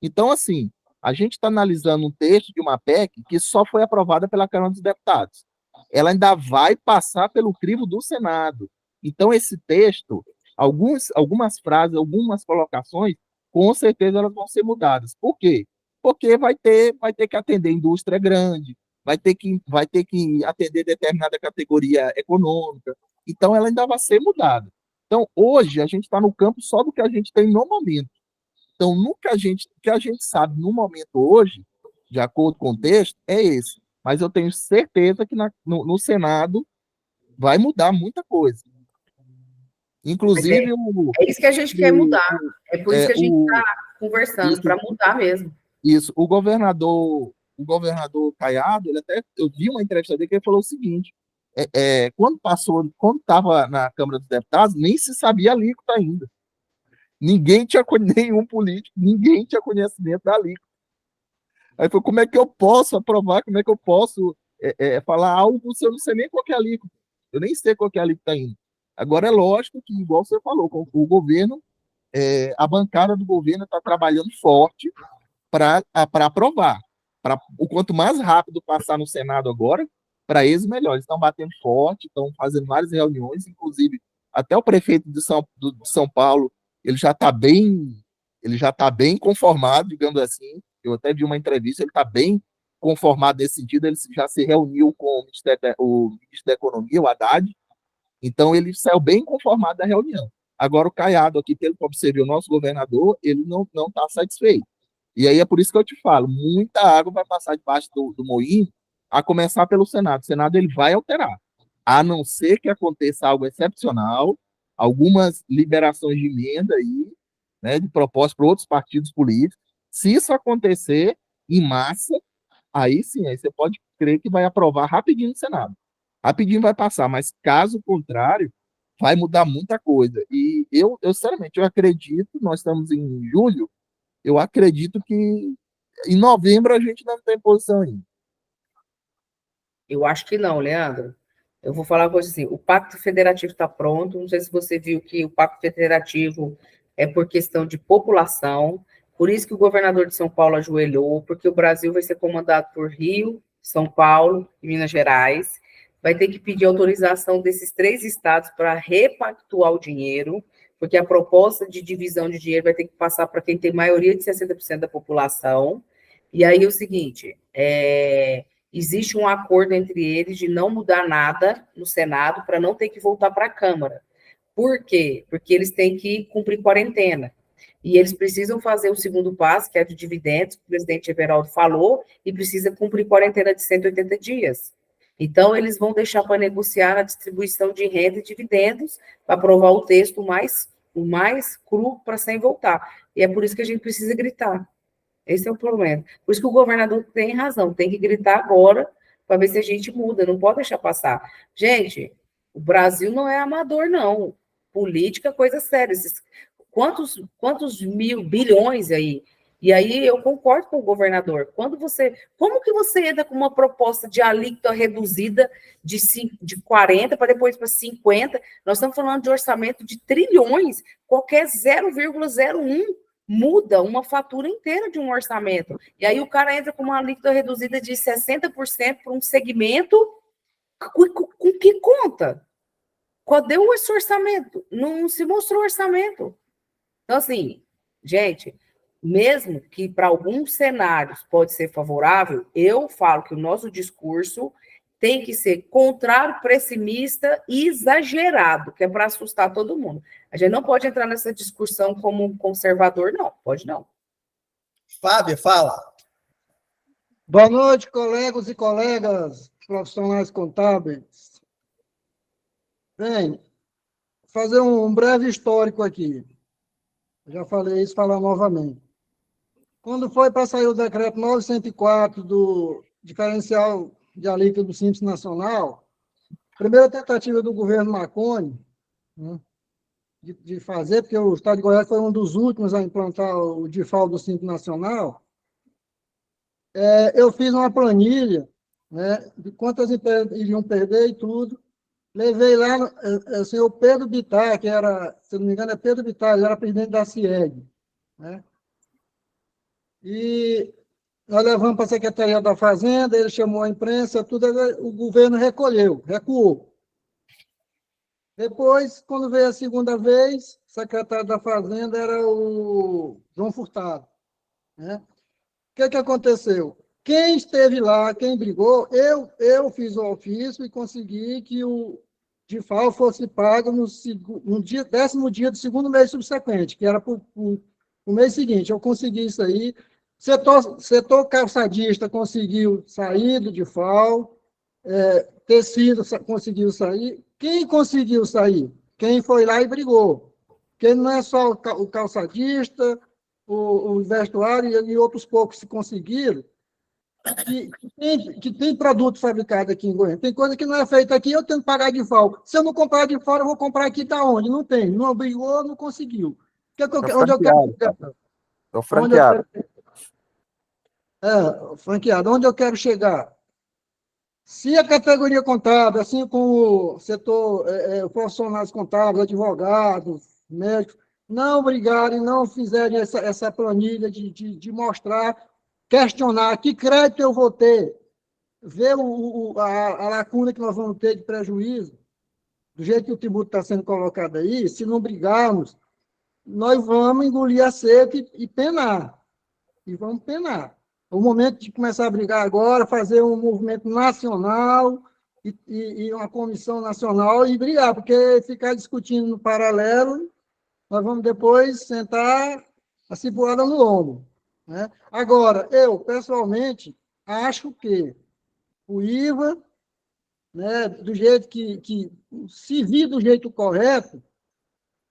Então, assim, a gente está analisando um texto de uma PEC que só foi aprovada pela Câmara dos Deputados. Ela ainda vai passar pelo crivo do Senado. Então, esse texto, algumas frases, algumas colocações, com certeza elas vão ser mudadas. Por quê? Porque vai ter que atender indústria grande, vai ter que atender determinada categoria econômica. Então, ela ainda vai ser mudada. Então, hoje, a gente está no campo só do que a gente tem no momento. Então, o que a gente sabe no momento hoje, de acordo com o texto, é esse. Mas eu tenho certeza que no Senado vai mudar muita coisa. Inclusive... É isso que a gente quer mudar. É por isso que a gente está conversando, para mudar mesmo. Isso. O governador Caiado, eu vi uma entrevista dele que ele falou o seguinte, quando estava na Câmara dos Deputados, nem se sabia a alíquota ainda. Nenhum político, ninguém tinha conhecimento da alíquota. Aí falou, como é que eu posso aprovar, como é que eu posso falar algo se eu não sei nem qual que é a alíquota. Eu nem sei qual que é a alíquota ainda. Agora, é lógico que, igual você falou, o governo, a bancada do governo está trabalhando forte para aprovar. O quanto mais rápido passar no Senado agora, para eles, melhor. Eles estão batendo forte, estão fazendo várias reuniões, inclusive até o prefeito de São Paulo, ele já tá bem conformado, digamos assim. Eu até vi uma entrevista, ele está bem conformado nesse sentido, ele já se reuniu com o ministro da Economia, o Haddad, então ele saiu bem conformado da reunião. Agora o Caiado aqui, pelo que eu observei, o nosso governador, ele não está satisfeito. E aí é por isso que eu te falo, muita água vai passar debaixo do moinho, a começar pelo Senado. O Senado ele vai alterar, a não ser que aconteça algo excepcional, algumas liberações de emenda aí, né, de propósito para outros partidos políticos. Se isso acontecer em massa, aí sim, aí você pode crer que vai aprovar rapidinho no Senado. Rapidinho vai passar, mas caso contrário, vai mudar muita coisa. E sinceramente, eu acredito, nós estamos em julho, eu acredito que em novembro a gente não tem posição ainda. Eu acho que não, Leandro. Eu vou falar uma coisa assim, o Pacto Federativo está pronto, não sei se você viu que o Pacto Federativo é por questão de população, por isso que o governador de São Paulo ajoelhou, porque o Brasil vai ser comandado por Rio, São Paulo e Minas Gerais, vai ter que pedir autorização desses 3 estados para repactuar o dinheiro, porque a proposta de divisão de dinheiro vai ter que passar para quem tem maioria de 60% da população, e aí é o seguinte, existe um acordo entre eles de não mudar nada no Senado para não ter que voltar para a Câmara. Por quê? Porque eles têm que cumprir quarentena. E eles precisam fazer o segundo passo, que é de dividendos, que o presidente Everaldo falou, e precisa cumprir quarentena de 180 dias. Então, eles vão deixar para negociar a distribuição de renda e dividendos, para aprovar o texto o mais cru para sem voltar. E é por isso que a gente precisa gritar. Esse é o problema. Por isso que o governador tem razão, tem que gritar agora para ver se a gente muda, não pode deixar passar. Gente, o Brasil não é amador, não. Política é coisa séria. Quantos bilhões aí? E aí eu concordo com o governador. Como que você entra com uma proposta de alíquota reduzida de 40 para depois para 50? Nós estamos falando de orçamento de trilhões, qualquer 0,01 muda uma fatura inteira de um orçamento. E aí o cara entra com uma alíquota reduzida de 60% para um segmento com que conta? Cadê esse orçamento? Não se mostrou orçamento. Então, assim, gente, mesmo que para alguns cenários pode ser favorável, eu falo que o nosso discurso tem que ser contrário, pessimista e exagerado, que é para assustar todo mundo. A gente não pode entrar nessa discussão como um conservador, não. Pode não. Fábio, fala. Boa noite, colegas e colegas profissionais contábeis. Bem, fazer um breve histórico aqui. Já falei isso, falar novamente. Quando foi para sair o decreto 904 do diferencial de alíquota do Simples Nacional, primeira tentativa do governo Marconi, né, de fazer, porque o Estado de Goiás foi um dos últimos a implantar o DIFAL do Simples Nacional, eu fiz uma planilha, né, de quantas empresas iriam perder e tudo. Levei lá o senhor Pedro Bittar, que era, se não me engano, é Pedro Bittar, ele era presidente da CIEG, né? E nós levamos para a Secretaria da Fazenda, ele chamou a imprensa, tudo, o governo recuou. Depois, quando veio a segunda vez, o secretário da Fazenda era o João Furtado, né? O que aconteceu? Quem esteve lá, quem brigou, eu fiz o ofício e consegui que o DIFAL fosse pago no 10º dia do segundo mês subsequente, que era para o mês seguinte. Eu consegui isso aí. Setor calçadista conseguiu sair do DIFAL, tecido conseguiu sair. Quem conseguiu sair? Quem foi lá e brigou. Porque não é só o calçadista, o vestuário e outros poucos que conseguiram, que tem produto fabricado aqui em Goiânia. Tem coisa que não é feita aqui, eu tenho que pagar de fora. Se eu não comprar de fora, eu vou comprar aqui da onde? Não tem. Não brigou, não conseguiu. Onde eu quero chegar? É o franqueado. Franqueado. Onde eu quero chegar? Se a categoria contábil, assim como o setor, profissionais contábeis, advogados, médicos, não brigarem, não fizerem essa planilha de mostrar, questionar que crédito eu vou ter, ver a lacuna que nós vamos ter de prejuízo, do jeito que o tributo está sendo colocado aí, se não brigarmos, nós vamos engolir a seca e penar. E vamos penar. É o momento de começar a brigar agora, fazer um movimento nacional e uma comissão nacional e brigar, porque ficar discutindo no paralelo, nós vamos depois sentar a cipuada no ombro. Né? Agora, eu, pessoalmente, acho que o IVA, né, do jeito que se vir do jeito correto,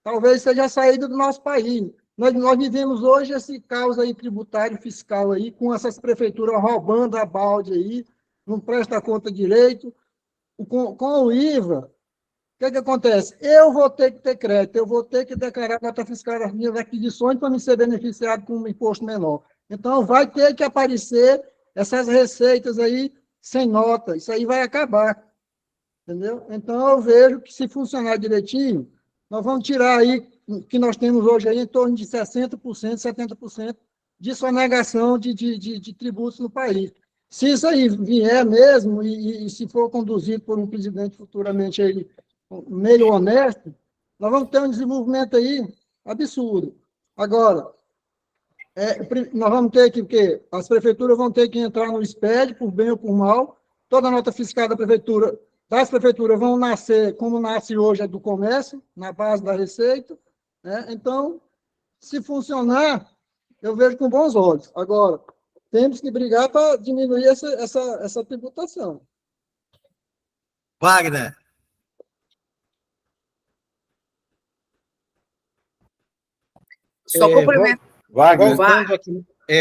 talvez seja a saída do nosso país. Nós vivemos hoje esse caos aí tributário fiscal aí, com essas prefeituras roubando a balde aí, não presta conta direito. Com o IVA, o que acontece? Eu vou ter que ter crédito, eu vou ter que declarar nota fiscal das minhas aquisições para me ser beneficiado com um imposto menor. Então, vai ter que aparecer essas receitas aí sem nota. Isso aí vai acabar. Entendeu? Então, eu vejo que se funcionar direitinho, nós vamos tirar aí, que nós temos hoje aí, em torno de 60%, 70% de sonegação de tributos no país. Se isso aí vier mesmo, e se for conduzido por um presidente futuramente aí, meio honesto, nós vamos ter um desenvolvimento aí absurdo. Agora, nós vamos ter que as prefeituras vão ter que entrar no SPED, por bem ou por mal, toda a nota fiscal das prefeituras vão nascer, como nasce hoje, é do comércio, na base da receita, né? Então, se funcionar, eu vejo com bons olhos. Agora, temos que brigar para diminuir essa tributação. Wagner. Só complemento. Wagner.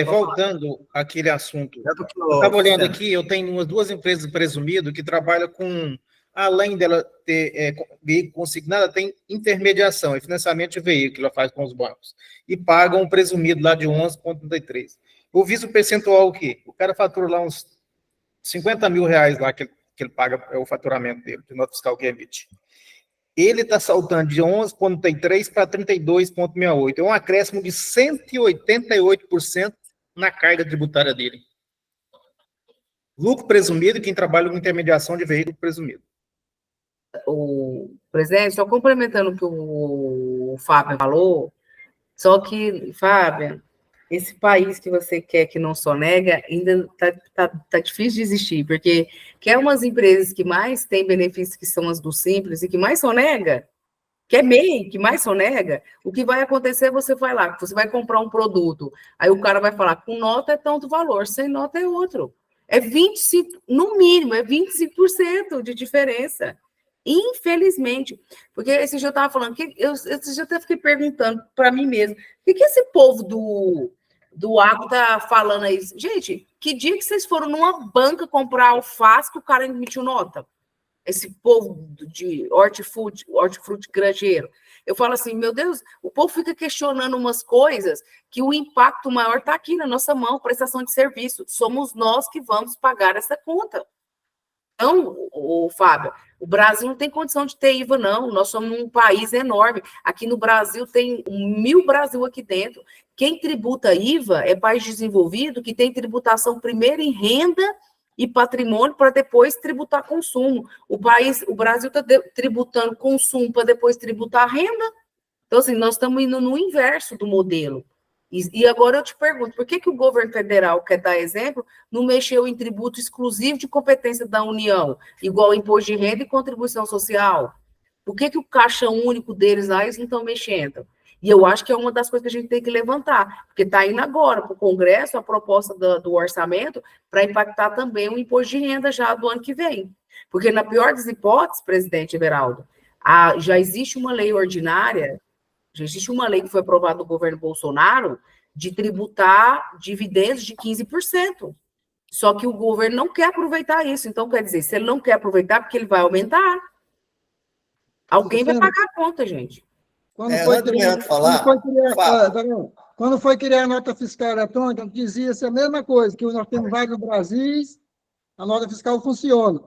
Voltando àquele assunto, eu estava olhando aqui, eu tenho duas empresas presumidas que trabalham com, além dela ter veículo consignado, tem intermediação e financiamento de veículo que ela faz com os bancos, e pagam um presumido lá de 11,33. Eu vi o percentual aqui, o cara fatura lá uns 50 mil reais lá que ele paga, é o faturamento dele, de nota fiscal que emite. Ele está saltando de 11,33 para 32,68. É um acréscimo de 188% na carga tributária dele. Lucro presumido, quem trabalha com intermediação de veículo presumido. O presidente, só complementando o que o Fábio falou, só que, Fábio, esse país que você quer que não sonega ainda tá difícil de existir, porque quer umas empresas que mais têm benefícios, que são as do Simples, e que mais sonega, que é MEI, que mais sonega, o que vai acontecer, você vai lá, você vai comprar um produto, aí o cara vai falar, com nota é tanto valor, sem nota é outro. É 25%, no mínimo, é 25% de diferença. Infelizmente, porque esse dia eu estava falando, esse dia eu até fiquei perguntando para mim mesmo, o que esse povo do agro tá falando aí? Gente, que dia que vocês foram numa banca comprar alface que o cara emitiu nota? Esse povo de hortifruti granjeiro. Eu falo assim, meu Deus, o povo fica questionando umas coisas que o impacto maior está aqui na nossa mão, prestação de serviço. Somos nós que vamos pagar essa conta. Então, Fábio, o Brasil não tem condição de ter IVA, não. Nós somos um país enorme. Aqui no Brasil tem 1000 Brasil aqui dentro. Quem tributa IVA é país desenvolvido que tem tributação primeiro em renda e patrimônio para depois tributar consumo. O Brasil está tributando consumo para depois tributar renda. Então, assim, nós estamos indo no inverso do modelo. E agora eu te pergunto, por que o governo federal, quer dar exemplo, não mexeu em tributo exclusivo de competência da União, igual imposto de renda e contribuição social? Por que o caixa único deles lá, eles não estão mexendo? E eu acho que é uma das coisas que a gente tem que levantar, porque está indo agora para o Congresso a proposta do orçamento para impactar também o imposto de renda já do ano que vem. Porque, na pior das hipóteses, presidente Everaldo, já existe uma lei ordinária, já existe uma lei que foi aprovada no governo Bolsonaro de tributar dividendos de 15%. Só que o governo não quer aproveitar isso. Então, quer dizer, se ele não quer aproveitar, porque ele vai aumentar. Alguém vai pagar a conta, gente. Quando foi criar a nota fiscal eletrônica, dizia-se a mesma coisa, que nós temos vários Brasis, A nota fiscal funciona.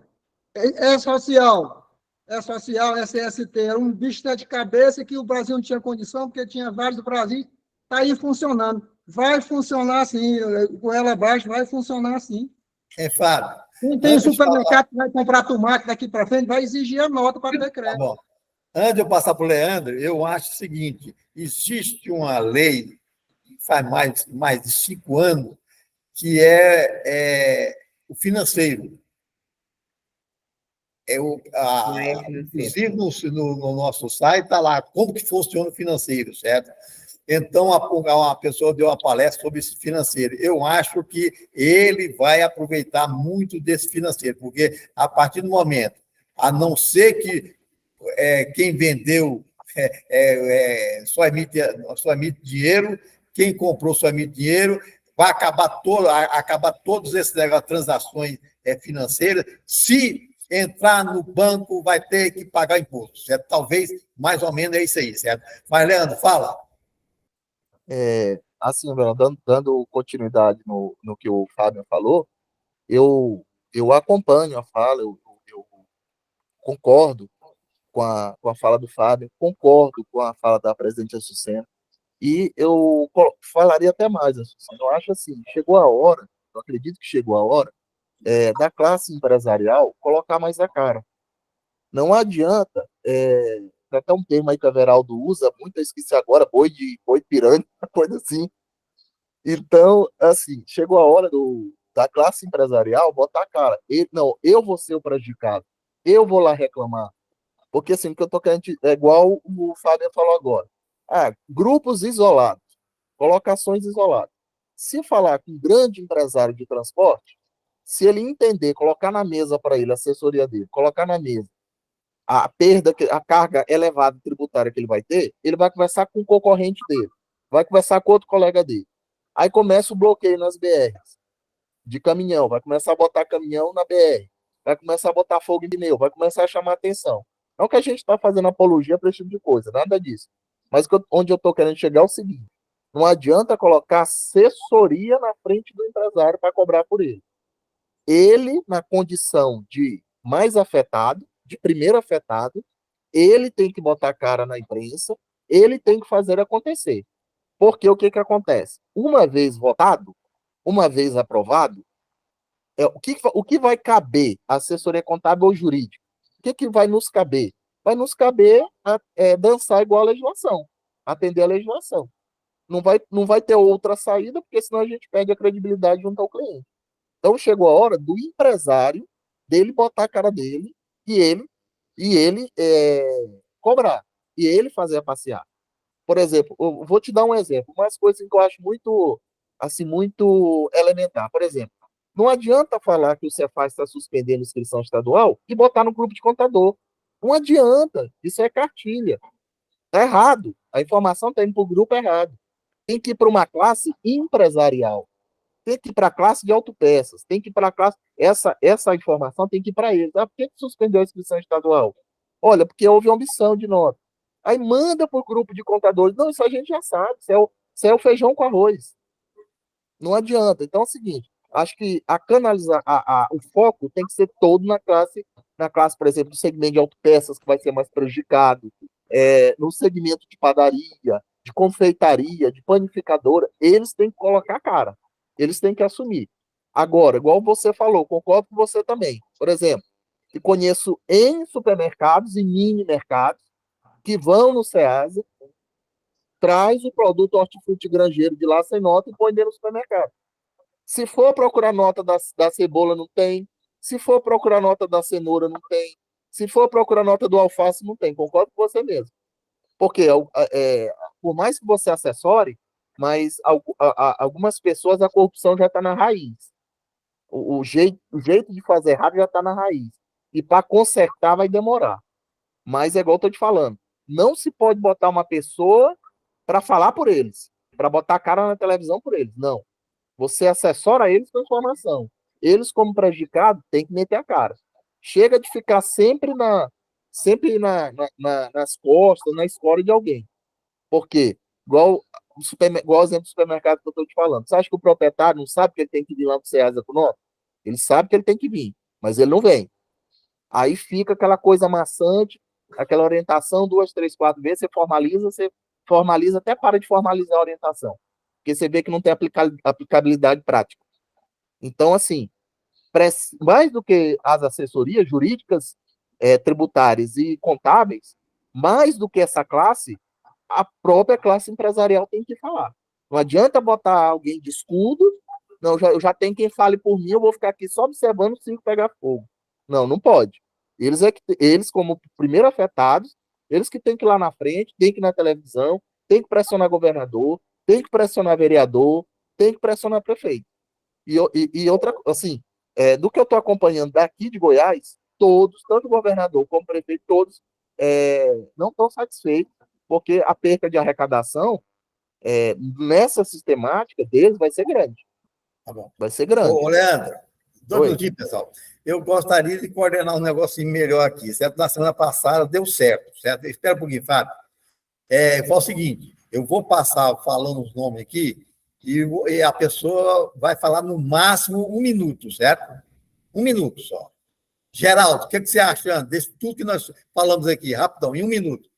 É social. É social, SST. Era um bicho de cabeça que o Brasil não tinha condição, porque tinha vários do Brasil. Está aí funcionando. Vai funcionar sim. Com ela abaixo, vai funcionar sim. Fábio, Quem tem antes de falar, supermercado que vai comprar tomate daqui para frente, vai exigir a nota para ter tá crédito. bom. Antes de eu passar para o Leandro, eu acho o seguinte: existe uma lei que faz mais de 5 anos, que é o financeiro. Inclusive, no nosso site está lá como que funciona o financeiro, certo? Então, a pessoa deu uma palestra sobre esse financeiro. Eu acho que ele vai aproveitar muito desse financeiro, porque a partir do momento, a não ser que quem vendeu só emite dinheiro, quem comprou só emite dinheiro, vai acabar todos esses transações financeiras. Se entrar no banco, vai ter que pagar imposto, certo? Talvez, mais ou menos, é isso aí, certo? Mas, Leandro, fala. Assim, dando continuidade no que o Fábio falou, eu acompanho a fala, eu concordo com a fala do Fábio, concordo com a fala da presidente Açucena, e eu falaria até mais, Açucena. Eu acho assim, chegou a hora, eu acredito que chegou a hora, da classe empresarial colocar mais a cara. Não adianta, tem até um termo aí que a Everaldo usa muito, eu esqueci agora, boi de pirâmide, coisa assim. Então, assim, chegou a hora da classe empresarial botar a cara. Não, eu vou ser o prejudicado. Eu vou lá reclamar. Porque, assim, o que eu tô querendo é igual o Fábio falou agora. Grupos isolados, colocações isoladas. Se falar com um grande empresário de transporte, se ele entender, colocar na mesa para ele, a assessoria dele, colocar na mesa a perda, a carga elevada tributária que ele vai ter, ele vai conversar com o concorrente dele, vai conversar com outro colega dele. Aí começa o bloqueio nas BRs de caminhão, vai começar a botar caminhão na BR, vai começar a botar fogo em pneu, vai começar a chamar atenção. Não que a gente está fazendo apologia para esse tipo de coisa, nada disso. Mas onde eu estou querendo chegar é o seguinte: não adianta colocar assessoria na frente do empresário para cobrar por ele. Ele, na condição de mais afetado, de primeiro afetado, ele tem que botar a cara na imprensa, ele tem que fazer acontecer. Porque o que acontece? Uma vez votado, uma vez aprovado, o que vai caber à assessoria contábil ou jurídica? O que vai nos caber? Vai nos caber dançar igual a legislação, atender a legislação. Não vai ter outra saída, porque senão a gente perde a credibilidade junto ao cliente. Então chegou a hora do empresário dele botar a cara dele e ele cobrar e ele fazer a passear. Por exemplo, eu vou te dar um exemplo, umas coisas que eu acho muito assim muito elementar. Por exemplo, não adianta falar que o Cefaz está suspendendo a inscrição estadual e botar no grupo de contador. Não adianta, isso é cartilha. Está errado. A informação está indo para o grupo errado. Tem que ir para uma classe empresarial. Tem que ir para a classe de autopeças, tem que ir para a classe. Essa informação tem que ir para eles. Por que suspendeu a inscrição estadual? Olha, porque houve omissão de nota. Aí manda para o grupo de contadores. Não, isso a gente já sabe. Isso é o feijão com arroz. Não adianta. Então é o seguinte: acho que o foco tem que ser todo na classe, por exemplo, do segmento de autopeças, que vai ser mais prejudicado, no segmento de padaria, de confeitaria, de panificadora, eles têm que colocar a cara. Eles têm que assumir. Agora, igual você falou, concordo com você também. Por exemplo, eu conheço em supermercados e mini mercados que vão no Ceasa, traz o produto hortifruti granjeiro de lá sem nota e põe dentro do supermercado. Se for procurar nota da cebola, não tem. Se for procurar nota da cenoura, não tem. Se for procurar nota do alface, não tem. Concordo com você mesmo. Porque, por mais que você assessore, mas algumas pessoas a corrupção já está na raiz. O jeito de fazer errado já está na raiz. E para consertar vai demorar. Mas é igual eu estou te falando. Não se pode botar uma pessoa para falar por eles, para botar a cara na televisão por eles. Não. Você assessora eles com informação. Eles, como prejudicado, têm que meter a cara. Chega de ficar sempre nas costas, na escola de alguém. Porque, igual o exemplo do supermercado que eu estou te falando, você acha que o proprietário não sabe que ele tem que ir lá para o Ceasa com nota? Ele sabe que ele tem que vir, mas ele não vem. Aí fica aquela coisa maçante, aquela orientação 2, 3, 4 vezes, você formaliza, até para de formalizar a orientação, porque você vê que não tem aplicabilidade prática. Então, assim, mais do que as assessorias jurídicas, tributárias e contábeis, mais do que essa classe, a própria classe empresarial tem que falar. Não adianta botar alguém de escudo, não, eu já tenho quem fale por mim, eu vou ficar aqui só observando o circo pegar fogo. Não, não pode. Eles, como primeiro afetados, eles que têm que ir lá na frente, têm que ir na televisão, têm que pressionar governador, têm que pressionar vereador, têm que pressionar prefeito. E outra, assim, do que eu estou acompanhando daqui de Goiás, todos, tanto o governador como o prefeito, todos não estão satisfeitos, porque a perca de arrecadação nessa sistemática deles vai ser grande. Tá bom. Vai ser grande. Ô, Leandro, 2 Oi. minutinhos, pessoal. Eu gostaria de coordenar um negocinho melhor aqui, certo? Na semana passada deu certo, certo? Espera um pouquinho, Fábio. Fala o seguinte, eu vou passar falando os nomes aqui e a pessoa vai falar no máximo 1 minuto, certo? 1 minuto só. Geraldo, o que você está achando desse tudo que nós falamos aqui? Rapidão, em 1 minuto.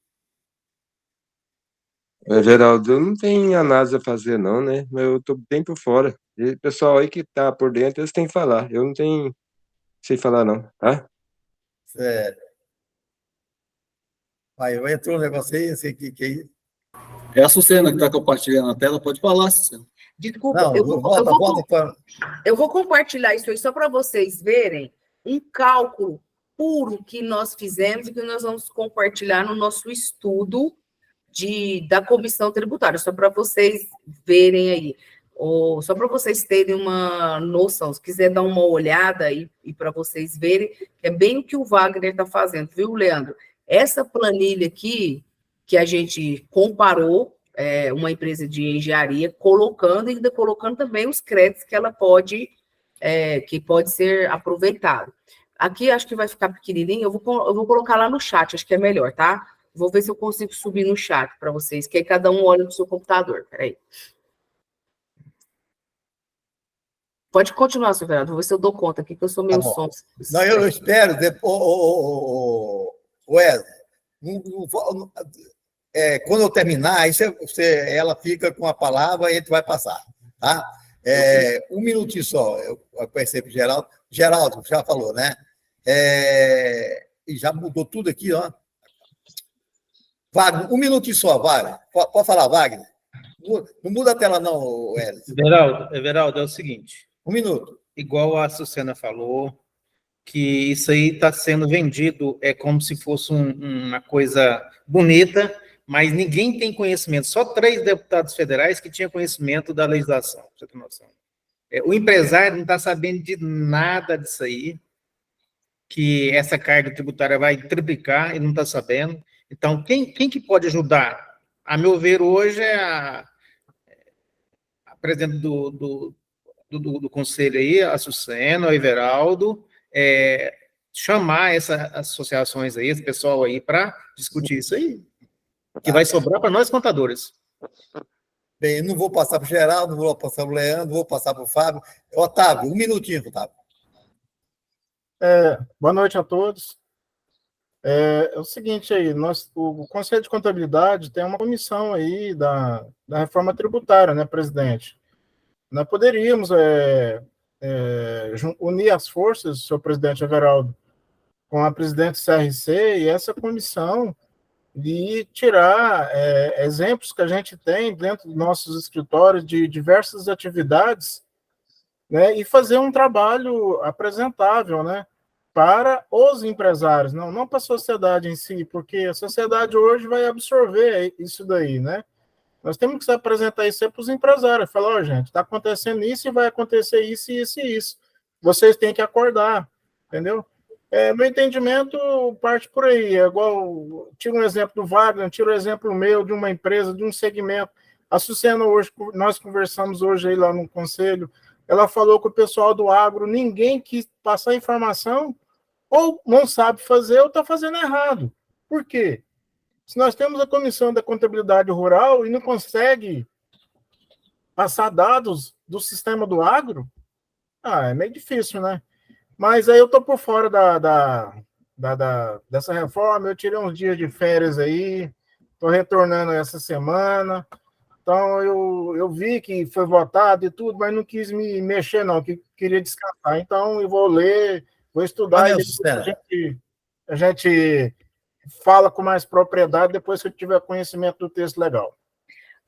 Geraldo, eu não tenho análise a fazer, não, né? Eu estou bem por fora. E o pessoal aí que está por dentro, eles têm que falar. Eu não tenho sei falar, não, tá? Certo. Vai, entrou um negócio aí, não sei o que é isso. É a Sucena que está compartilhando a tela, pode falar, Sucena. Desculpa, Não, eu vou compartilhar isso aí só para vocês verem um cálculo puro que nós fizemos e que nós vamos compartilhar no nosso estudo da comissão tributária, só para vocês verem aí, ou só para vocês terem uma noção, se quiser dar uma olhada aí e para vocês verem, é bem o que o Wagner está fazendo, viu, Leandro? Essa planilha aqui, que a gente comparou, uma empresa de engenharia, colocando e ainda colocando também os créditos que ela pode ser aproveitado. Aqui acho que vai ficar pequenininho, eu vou colocar lá no chat, acho que é melhor, tá? Vou ver se eu consigo subir no chat para vocês, que aí cada um olha no seu computador. Peraí. Pode continuar, seu vereador. Vou ver se eu dou conta aqui, que eu sou meio sonso. Não, eu espero. Wesley, quando eu terminar, aí ela fica com a palavra e a gente vai passar. Tá? 1 minutinho só. Eu pensei para o Geraldo. Geraldo, já falou, né? E já mudou tudo aqui, ó. Wagner, 1 minutinho só, Wagner. Pode falar, Wagner? Não muda a tela, não, Wesley. Everaldo, é o seguinte. 1 minuto. Igual a Sucena falou, que isso aí está sendo vendido como se fosse uma coisa bonita, mas ninguém tem conhecimento. Só 3 deputados federais que tinham conhecimento da legislação, pra você ter noção. O empresário não está sabendo de nada disso aí, que essa carga tributária vai triplicar, ele não está sabendo. Então, quem que pode ajudar? A meu ver, hoje é a presidente do conselho aí, a Sucena, o Everaldo, chamar essas associações aí, esse pessoal aí, para discutir isso aí, que vai sobrar para nós contadores. Bem, não vou passar para o Geraldo, não vou passar para o Leandro, não vou passar para o Fábio. Otávio, 1 minutinho, Otávio. Boa noite a todos. É o seguinte aí, o Conselho de Contabilidade tem uma comissão aí da reforma tributária, né, presidente? Nós poderíamos unir as forças, senhor presidente Everaldo, com a presidente CRC e essa comissão de tirar exemplos que a gente tem dentro dos nossos escritórios de diversas atividades, né, e fazer um trabalho apresentável, né, para os empresários, não para a sociedade em si, porque a sociedade hoje vai absorver isso daí, né? Nós temos que apresentar isso para os empresários, falar, gente, está acontecendo isso e vai acontecer isso, isso e isso. Vocês têm que acordar, entendeu? Meu entendimento parte por aí, igual, tiro um exemplo do Wagner, tiro um exemplo meu de uma empresa, de um segmento. A Sucena hoje, nós conversamos hoje aí lá no conselho, ela falou que o pessoal do agro, ninguém quis passar informação, ou não sabe fazer, ou está fazendo errado. Por quê? Se nós temos a Comissão da Contabilidade Rural e não consegue passar dados do sistema do agro, É meio difícil, né? Mas aí eu tô por fora dessa reforma, eu tirei uns dias de férias aí, tô retornando essa semana, então eu vi que foi votado e tudo, mas não quis me mexer não, que queria descansar, então eu vou ler, vou Ô, estudar e Nelson, depois a gente fala com mais propriedade depois que eu tiver conhecimento do texto legal.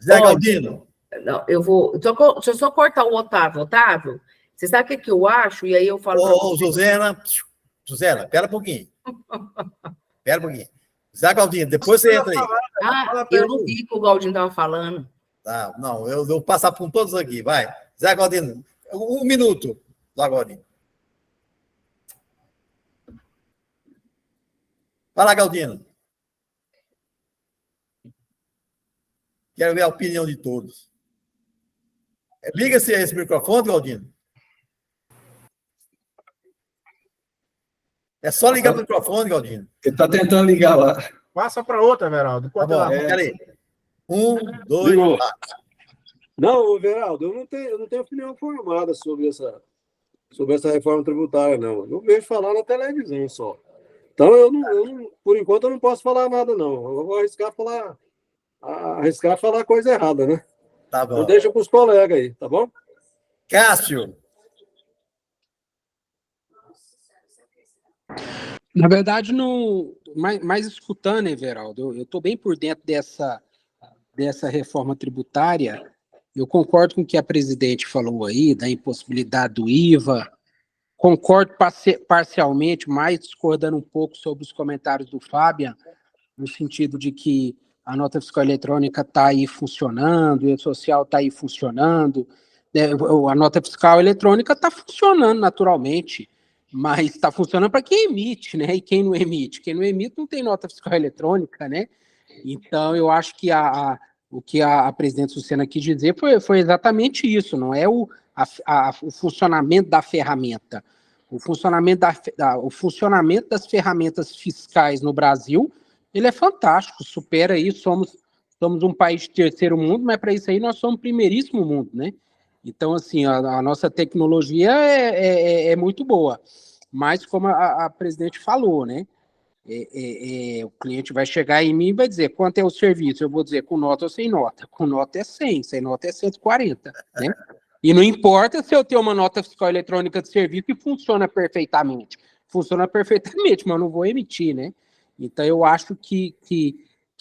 Zé Galdino. Não, deixa eu só cortar o Otávio. Otávio, você sabe o que eu acho? E aí eu falo para Ô, Suzana, pera um pouquinho. Pera um pouquinho. Zé Galdino, depois você entra aí. Eu não vi que o Galdino estava falando. Tá, não, eu vou passar por todos aqui, vai. Zé Galdino, 1 minuto, Zé Galdino. Fala, Galdino. Quero ver a opinião de todos. Liga-se esse microfone, Galdino. É só ligar o microfone, Galdino. Ele está tentando ligar lá. Passa para outra, Veraldo. Tá bom, peraí. 1, 2, Ligou. 3. Não, Veraldo, eu não tenho opinião formada sobre essa reforma tributária, não. Eu vejo falar na televisão só. Então, por enquanto, eu não posso falar nada, não. Eu vou arriscar falar coisa errada, né? Tá bom. Então, deixa para os colegas aí, tá bom? Cássio. Na verdade, mais escutando, Everaldo, eu estou bem por dentro dessa reforma tributária. Eu concordo com o que a presidente falou aí, da impossibilidade do IVA. Concordo parcialmente, mas discordando um pouco sobre os comentários do Fabian, no sentido de que a nota fiscal eletrônica está aí funcionando, o e-social está aí funcionando, né? A nota fiscal eletrônica está funcionando naturalmente, mas está funcionando para quem emite, né? E quem não emite? Quem não emite não tem nota fiscal eletrônica, né? Então, eu acho que o que a presidente Sucena quis dizer foi exatamente isso, não é o funcionamento da ferramenta. O funcionamento das ferramentas fiscais no Brasil, ele é fantástico, supera aí, somos um país de terceiro mundo, mas para isso aí nós somos primeiríssimo mundo, né? Então, assim, a nossa tecnologia é muito boa, mas como a presidente falou, né? O cliente vai chegar em mim e vai dizer quanto é o serviço, eu vou dizer com nota ou sem nota. Com nota é 100, sem nota é 140, né? E não importa se eu tenho uma nota fiscal eletrônica de serviço que funciona perfeitamente. Funciona perfeitamente, mas eu não vou emitir, né? Então, eu acho que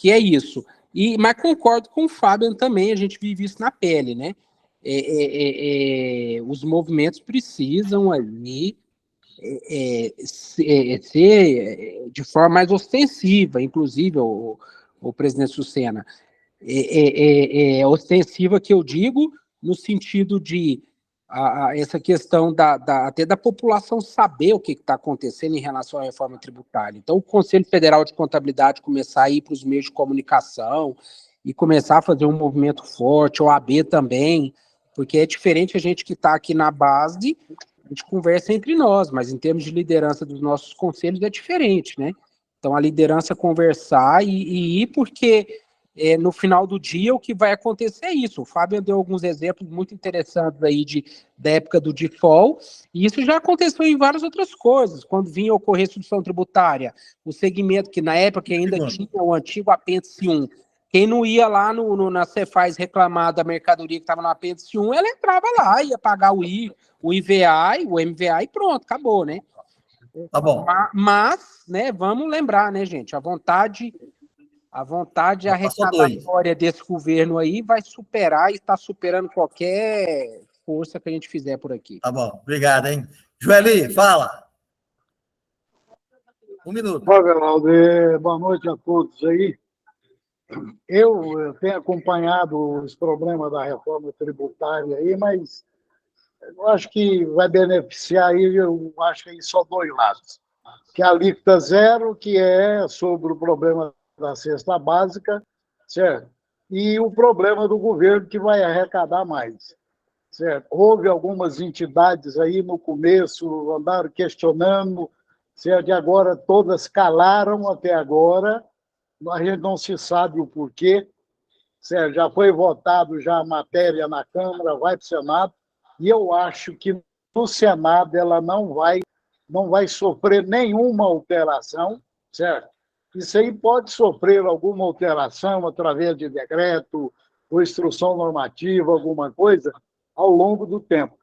é isso. Mas concordo com o Fábio também, a gente vive isso na pele, né? Os movimentos precisam ali ser de forma mais ostensiva, inclusive o presidente Sucena. Ostensiva que eu digo no sentido de essa questão até da população saber o que está acontecendo em relação à reforma tributária. Então, o Conselho Federal de Contabilidade começar a ir para os meios de comunicação e começar a fazer um movimento forte, o OAB também, porque é diferente a gente que está aqui na base, a gente conversa entre nós, mas em termos de liderança dos nossos conselhos é diferente, né? Então, a liderança conversar e ir, porque no final do dia o que vai acontecer é isso. O Fábio deu alguns exemplos muito interessantes aí da época do default, e isso já aconteceu em várias outras coisas. Quando vinha ocorrer substituição tributária, o segmento que na época ainda tinha o antigo apêndice 1, quem não ia lá na Cefaz reclamar da mercadoria que estava no apêndice 1, ela entrava lá, ia pagar o IVA, o MVA e pronto, acabou, né? Tá bom. Mas, né, vamos lembrar, né, gente, a vontade arrecadatória desse governo aí vai superar e está superando qualquer força que a gente fizer por aqui. Tá bom, obrigado, hein? Joeli, fala. 1 minuto. Olá, Veraldo, boa noite a todos aí. Eu tenho acompanhado os problemas da reforma tributária aí, mas eu acho que vai beneficiar aí, eu acho que aí só dois lados. Que é a alíquota zero, que é sobre o problema da cesta básica, certo? E o problema do governo, que vai arrecadar mais, certo? Houve algumas entidades aí no começo, andaram questionando, certo? E agora todas calaram até agora, a gente não se sabe o porquê, certo? Já foi votado já a matéria na Câmara, vai para o Senado, e eu acho que no Senado ela não vai sofrer nenhuma alteração, certo? Isso aí pode sofrer alguma alteração através de decreto ou instrução normativa, alguma coisa, ao longo do tempo.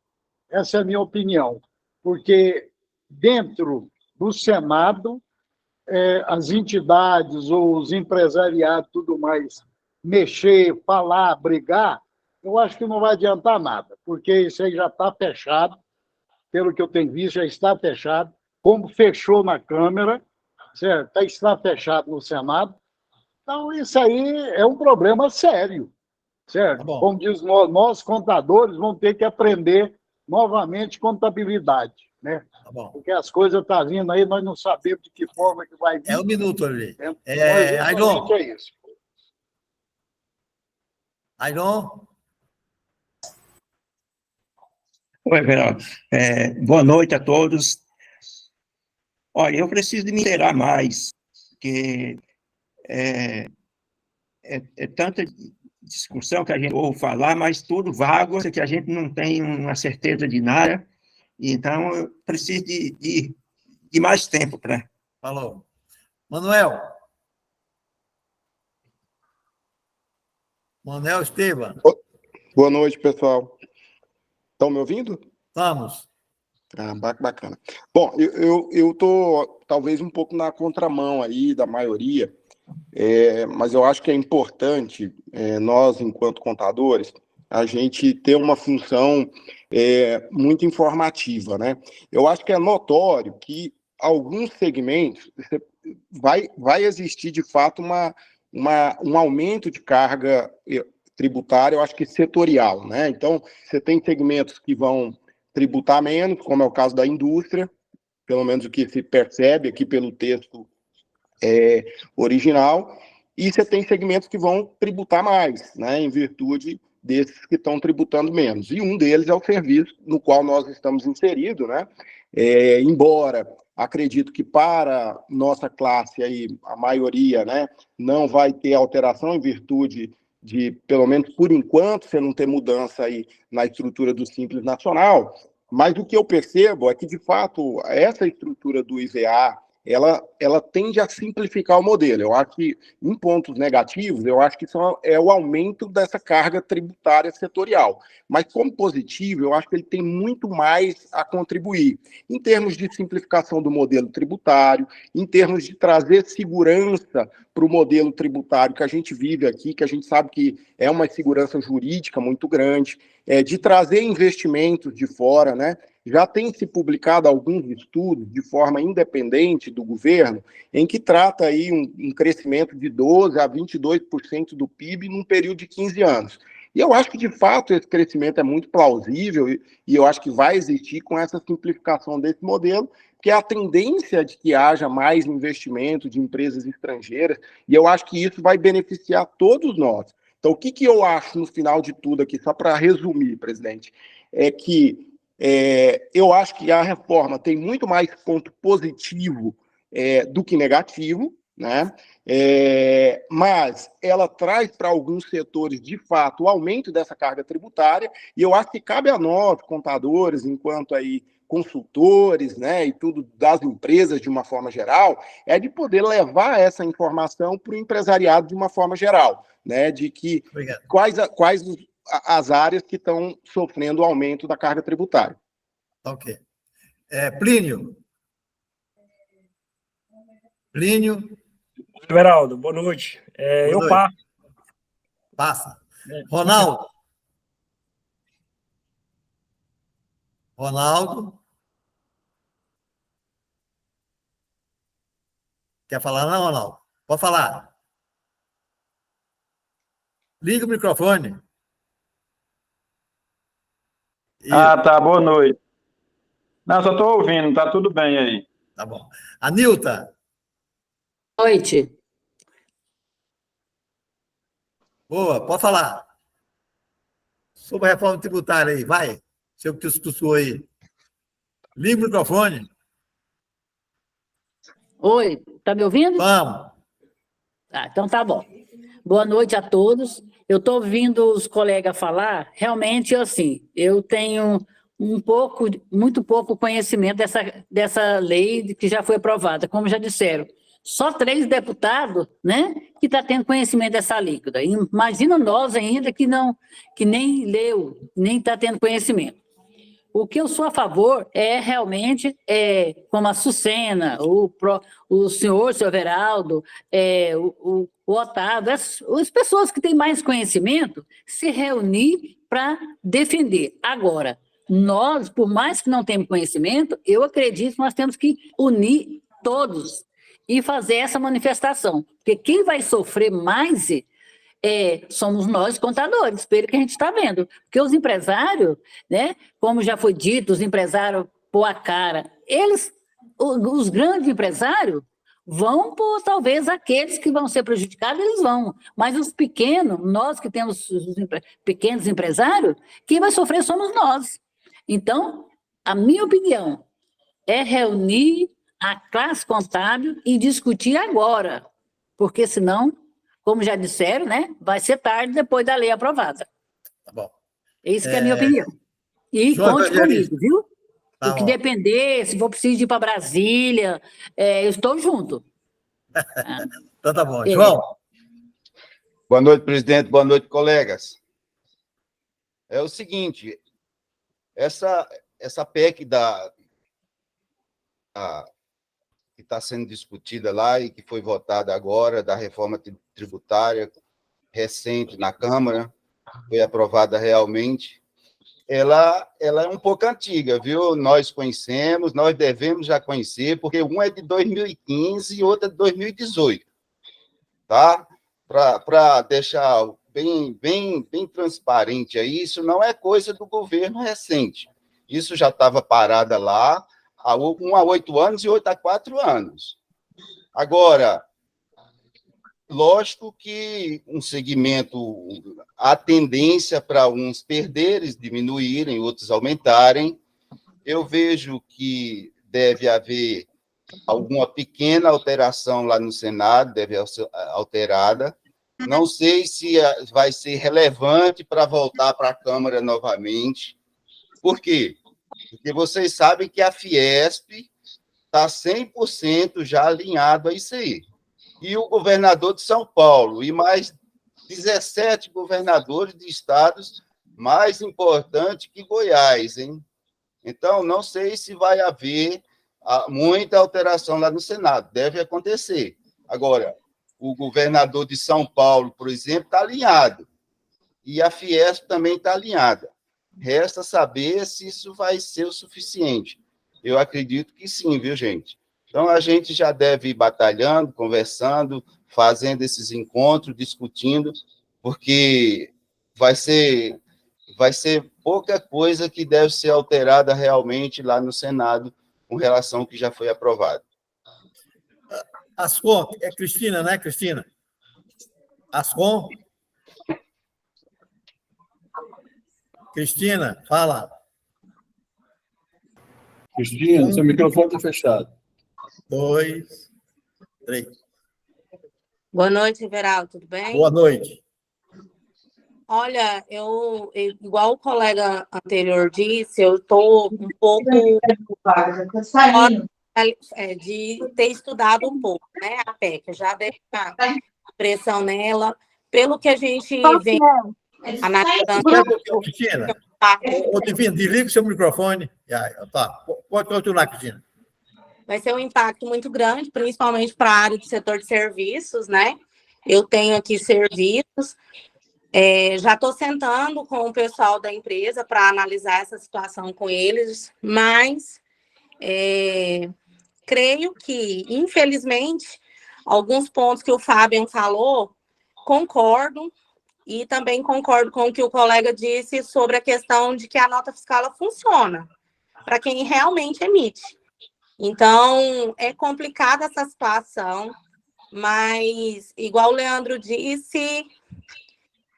Essa é a minha opinião, porque dentro do Senado, as entidades ou os empresariados, tudo mais, mexer, falar, brigar, eu acho que não vai adiantar nada, porque isso aí já está fechado, pelo que eu tenho visto, já está fechado, como fechou na Câmara, certo? Está fechado no Senado. Então, isso aí é um problema sério, certo? Tá Como diz, nós contadores vamos ter que aprender novamente contabilidade, né? Tá bom. Porque as coisas estão vindo aí, nós não sabemos de que forma que vai vir. É um minuto ali. Exatamente é isso. Airon? Oi, Everaldo. Boa noite a todos. Olha, eu preciso de me inteirar mais, porque é tanta discussão que a gente ouve falar, mas tudo vago, que a gente não tem uma certeza de nada. Então, eu preciso de mais tempo para... Falou. Manuel? Manuel Esteban? Boa noite, pessoal. Estão me ouvindo? Estamos. Bacana. Bom, eu estou talvez um pouco na contramão aí da maioria, mas eu acho que é importante nós, enquanto contadores, a gente ter uma função muito informativa, né? Eu acho que é notório que alguns segmentos vai existir, de fato, um aumento de carga tributária, eu acho que setorial, né? Então, você tem segmentos que vão tributar menos, como é o caso da indústria, pelo menos o que se percebe aqui pelo texto original, e você tem segmentos que vão tributar mais, né, em virtude desses que estão tributando menos. E um deles é o serviço no qual nós estamos inseridos, né? Embora acredito que para nossa classe aí, a maioria, né, não vai ter alteração em virtude de, pelo menos por enquanto, você não ter mudança aí na estrutura do Simples Nacional, mas o que eu percebo é que, de fato, essa estrutura do IVA, ela tende a simplificar o modelo. Eu acho que, em pontos negativos, eu acho que isso é o aumento dessa carga tributária setorial. Mas, como positivo, eu acho que ele tem muito mais a contribuir, em termos de simplificação do modelo tributário, em termos de trazer segurança para o modelo tributário que a gente vive aqui, que a gente sabe que é uma segurança jurídica muito grande, de trazer investimentos de fora, né? Já tem se publicado alguns estudos de forma independente do governo, em que trata aí um crescimento de 12% a 22% do PIB num período de 15 anos. E eu acho que, de fato, esse crescimento é muito plausível e eu acho que vai existir com essa simplificação desse modelo, porque a tendência de que haja mais investimento de empresas estrangeiras, e eu acho que isso vai beneficiar todos nós. Então, o que eu acho no final de tudo aqui, só para resumir, presidente, é que eu acho que a reforma tem muito mais ponto positivo do que negativo, né? Mas ela traz para alguns setores, de fato, o aumento dessa carga tributária, e eu acho que cabe a nós, contadores, enquanto aí consultores, né, e tudo das empresas de uma forma geral, de poder levar essa informação para o empresariado de uma forma geral, né, de que quais as áreas que estão sofrendo o aumento da carga tributária. Ok. Plínio. Plínio. Everaldo, boa noite. Eu passo. Passa. Ronaldo. Ronaldo. Quer falar não, Ronaldo? Pode falar. Liga o microfone. Tá, boa noite. Não, só estou ouvindo, tá tudo bem aí. Tá bom. Anilta. Boa noite. Boa, pode falar. Sobre a reforma tributária aí, vai. Seu que discussou aí. Liga o microfone. Oi, tá me ouvindo? Vamos. Então tá bom. Boa noite a todos. Eu estou ouvindo os colegas falar, realmente, assim, eu tenho muito pouco conhecimento dessa lei que já foi aprovada, como já disseram. Só 3 deputados, né, que estão tendo conhecimento dessa alíquota. Imagina nós ainda que nem leu, nem está tendo conhecimento. O que eu sou a favor é realmente, como a Sucena, o senhor Everaldo, o Otávio, as pessoas que têm mais conhecimento, se reunir para defender. Agora, nós, por mais que não tenhamos conhecimento, eu acredito que nós temos que unir todos e fazer essa manifestação. Porque quem vai sofrer mais somos nós, contadores, pelo que a gente está vendo. Porque os empresários, né, como já foi dito, os empresários pôr a cara, os grandes empresários vão por, talvez, aqueles que vão ser prejudicados, eles vão. Mas os pequenos, nós que temos os pequenos empresários, quem vai sofrer somos nós. Então, a minha opinião é reunir a classe contábil e discutir agora, porque senão, como já disseram, né, vai ser tarde depois da lei aprovada. Tá bom. Isso que é a minha opinião. E conte comigo, viu? Tá o que bom. depender, se for preciso ir para Brasília, eu estou junto. Então tá bom. João? Boa noite, presidente. Boa noite, colegas. É o seguinte, essa PEC que está sendo discutida lá e que foi votada agora, da reforma tributária recente na Câmara, foi aprovada realmente, ela é um pouco antiga, viu? Nós conhecemos, nós devemos já conhecer, porque um é de 2015 e outro é de 2018, tá? Para deixar bem transparente aí, isso não é coisa do governo recente. Isso já estava parada lá, um há 8 anos e outro há 4 anos. Agora, lógico que um segmento, há tendência para uns perderem, diminuírem, outros aumentarem. Eu vejo que deve haver alguma pequena alteração lá no Senado, deve ser alterada. Não sei se vai ser relevante para voltar para a Câmara novamente. Por quê? Porque vocês sabem que a Fiesp está 100% já alinhado a isso aí. E o governador de São Paulo e mais 17 governadores de estados mais importantes que Goiás, hein? Então, não sei se vai haver muita alteração lá no Senado. Deve acontecer. Agora, o governador de São Paulo, por exemplo, está alinhado. E a Fiesp também está alinhada. Resta saber se isso vai ser o suficiente. Eu acredito que sim, viu, gente? Então, a gente já deve ir batalhando, conversando, fazendo esses encontros, discutindo, porque vai ser pouca coisa que deve ser alterada realmente lá no Senado com relação ao que já foi aprovado. Ascom, é Cristina, né, Cristina? Ascom? Cristina, fala. Cristina, seu microfone está fechado. 2, 3. Boa noite, Everaldo, tudo bem? Boa noite. Olha, igual o colega anterior disse, eu estou um pouco de ter estudado um pouco, né, a PEC, já dei uma pressão nela, pelo que a gente vem analisando. Cristina, Divino, desliga o seu microfone. Tá, pode continuar, Cristina. Vai ser um impacto muito grande, principalmente para a área do setor de serviços, né? Eu tenho aqui serviços, já estou sentando com o pessoal da empresa para analisar essa situação com eles, mas creio que, infelizmente, alguns pontos que o Fábio falou, concordo, e também concordo com o que o colega disse sobre a questão de que a nota fiscal ela funciona para quem realmente emite. Então, é complicada essa situação, mas, igual o Leandro disse,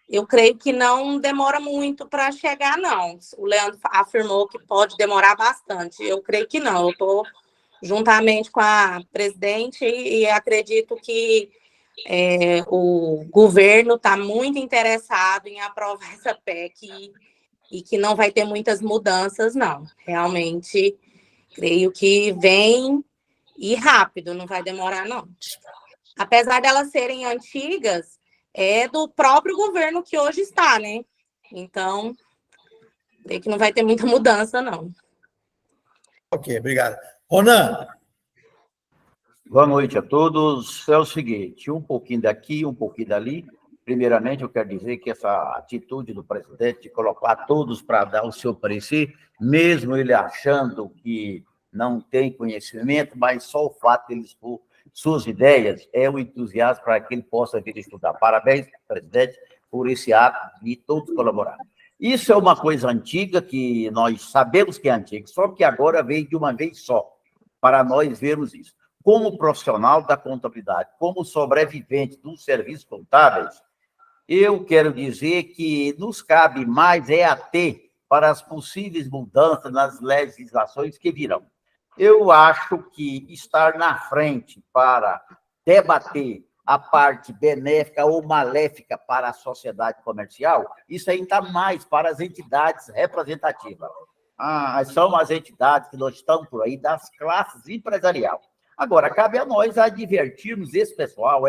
eu creio que não demora muito para chegar, não. O Leandro afirmou que pode demorar bastante. Eu creio que não. Eu estou juntamente com a presidente e acredito que o governo está muito interessado em aprovar essa PEC e que não vai ter muitas mudanças, não. Realmente, creio que vem e rápido, não vai demorar, não. Apesar delas serem antigas, é do próprio governo que hoje está, né? Então, creio que não vai ter muita mudança, não. Ok, obrigado. Ronan. Boa noite a todos. É o seguinte, um pouquinho daqui, um pouquinho dali. Primeiramente, eu quero dizer que essa atitude do presidente de colocar todos para dar o seu parecer, mesmo ele achando que não tem conhecimento, mas só o fato de ele expor suas ideias é um entusiasmo para que ele possa vir estudar. Parabéns, presidente, por esse ato de todos colaborar. Isso é uma coisa antiga, que nós sabemos que é antiga, só que agora veio de uma vez só, para nós vermos isso. Como profissional da contabilidade, como sobrevivente dos serviços contábeis, eu quero dizer que nos cabe mais ter para as possíveis mudanças nas legislações que virão. Eu acho que estar na frente para debater a parte benéfica ou maléfica para a sociedade comercial, isso aí está mais para as entidades representativas. São as entidades que nós estamos por aí, das classes empresariais. Agora, cabe a nós advertirmos esse pessoal,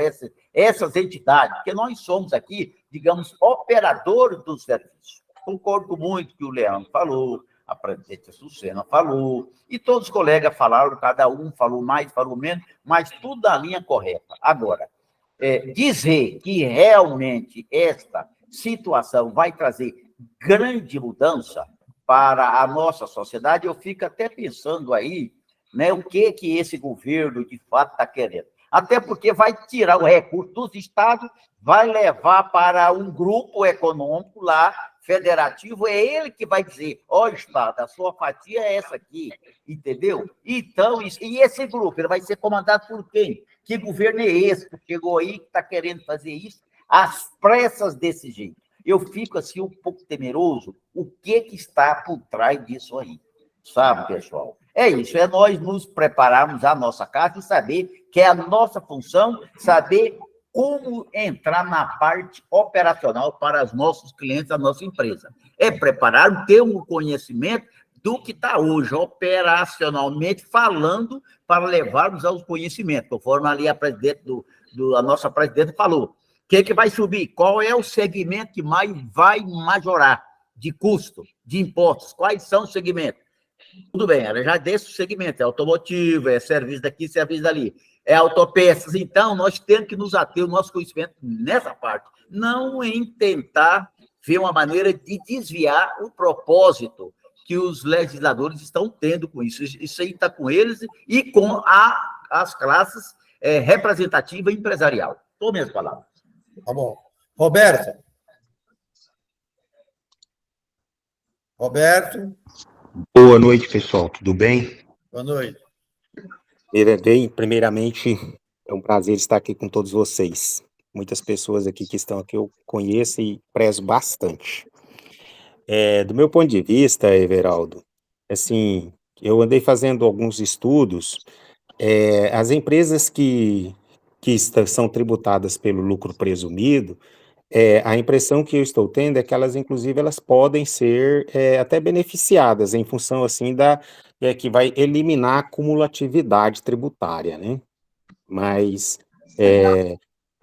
essas entidades, porque nós somos aqui, digamos, operadores do serviço. Concordo muito com o que o Leandro falou, a presidente Sucena falou, e todos os colegas falaram, cada um falou mais, falou menos, mas tudo na linha correta. Agora, dizer que realmente esta situação vai trazer grande mudança para a nossa sociedade, eu fico até pensando aí, né, o que esse governo, de fato, está querendo. Até porque vai tirar o recurso dos estados, vai levar para um grupo econômico lá, federativo, é ele que vai dizer, Estado, a sua fatia é essa aqui, entendeu? Então, e esse grupo, ele vai ser comandado por quem? Que governo é esse que chegou aí, que está querendo fazer isso às pressas desse jeito? Eu fico, assim, um pouco temeroso, o que está por trás disso aí, sabe, pessoal? É isso, é nós nos prepararmos a nossa casa e saber que é a nossa função, saber como entrar na parte operacional para os nossos clientes, a nossa empresa. É preparar, ter um conhecimento do que está hoje, operacionalmente falando, para levarmos aos conhecimentos, conforme ali a nossa presidente falou. O que vai subir? Qual é o segmento que mais vai majorar de custo, de impostos? Quais são os segmentos? Tudo bem, ela já desse o segmento, é automotivo, é serviço daqui, serviço dali, é autopeças. Então, nós temos que nos ater o nosso conhecimento nessa parte, não em tentar ver uma maneira de desviar o propósito que os legisladores estão tendo com isso. Isso aí está com eles e com as classes representativas empresarial. Tome as palavras. Tá bom. Roberto. Boa noite, pessoal. Tudo bem? Boa noite. Primeiramente, é um prazer estar aqui com todos vocês. Muitas pessoas aqui que estão aqui eu conheço e prezo bastante. Do meu ponto de vista, Everaldo, assim, eu andei fazendo alguns estudos. As empresas que são tributadas pelo lucro presumido, a impressão que eu estou tendo é que elas, inclusive, elas podem ser até beneficiadas em função, assim, que vai eliminar a cumulatividade tributária, né? Mas,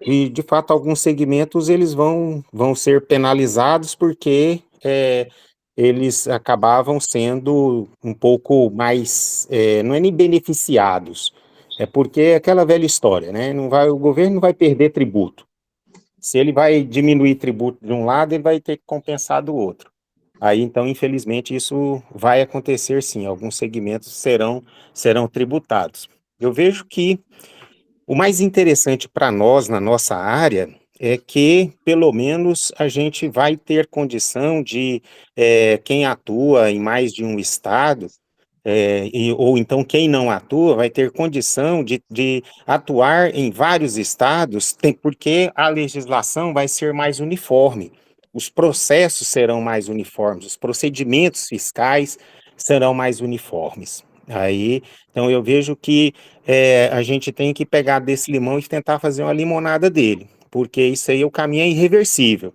e, de fato, alguns segmentos, eles vão ser penalizados porque eles acabavam sendo um pouco mais, não é nem beneficiados, é porque é aquela velha história, né? O governo não vai perder tributo. Se ele vai diminuir tributo de um lado, ele vai ter que compensar do outro. Aí, então, infelizmente, isso vai acontecer sim, alguns segmentos serão tributados. Eu vejo que o mais interessante para nós, na nossa área, é que, pelo menos, a gente vai ter condição de, quem atua em mais de um estado, ou então quem não atua vai ter condição de atuar em vários estados, porque a legislação vai ser mais uniforme, os processos serão mais uniformes, os procedimentos fiscais serão mais uniformes. Aí, então eu vejo que a gente tem que pegar desse limão e tentar fazer uma limonada dele, porque isso aí o caminho é irreversível.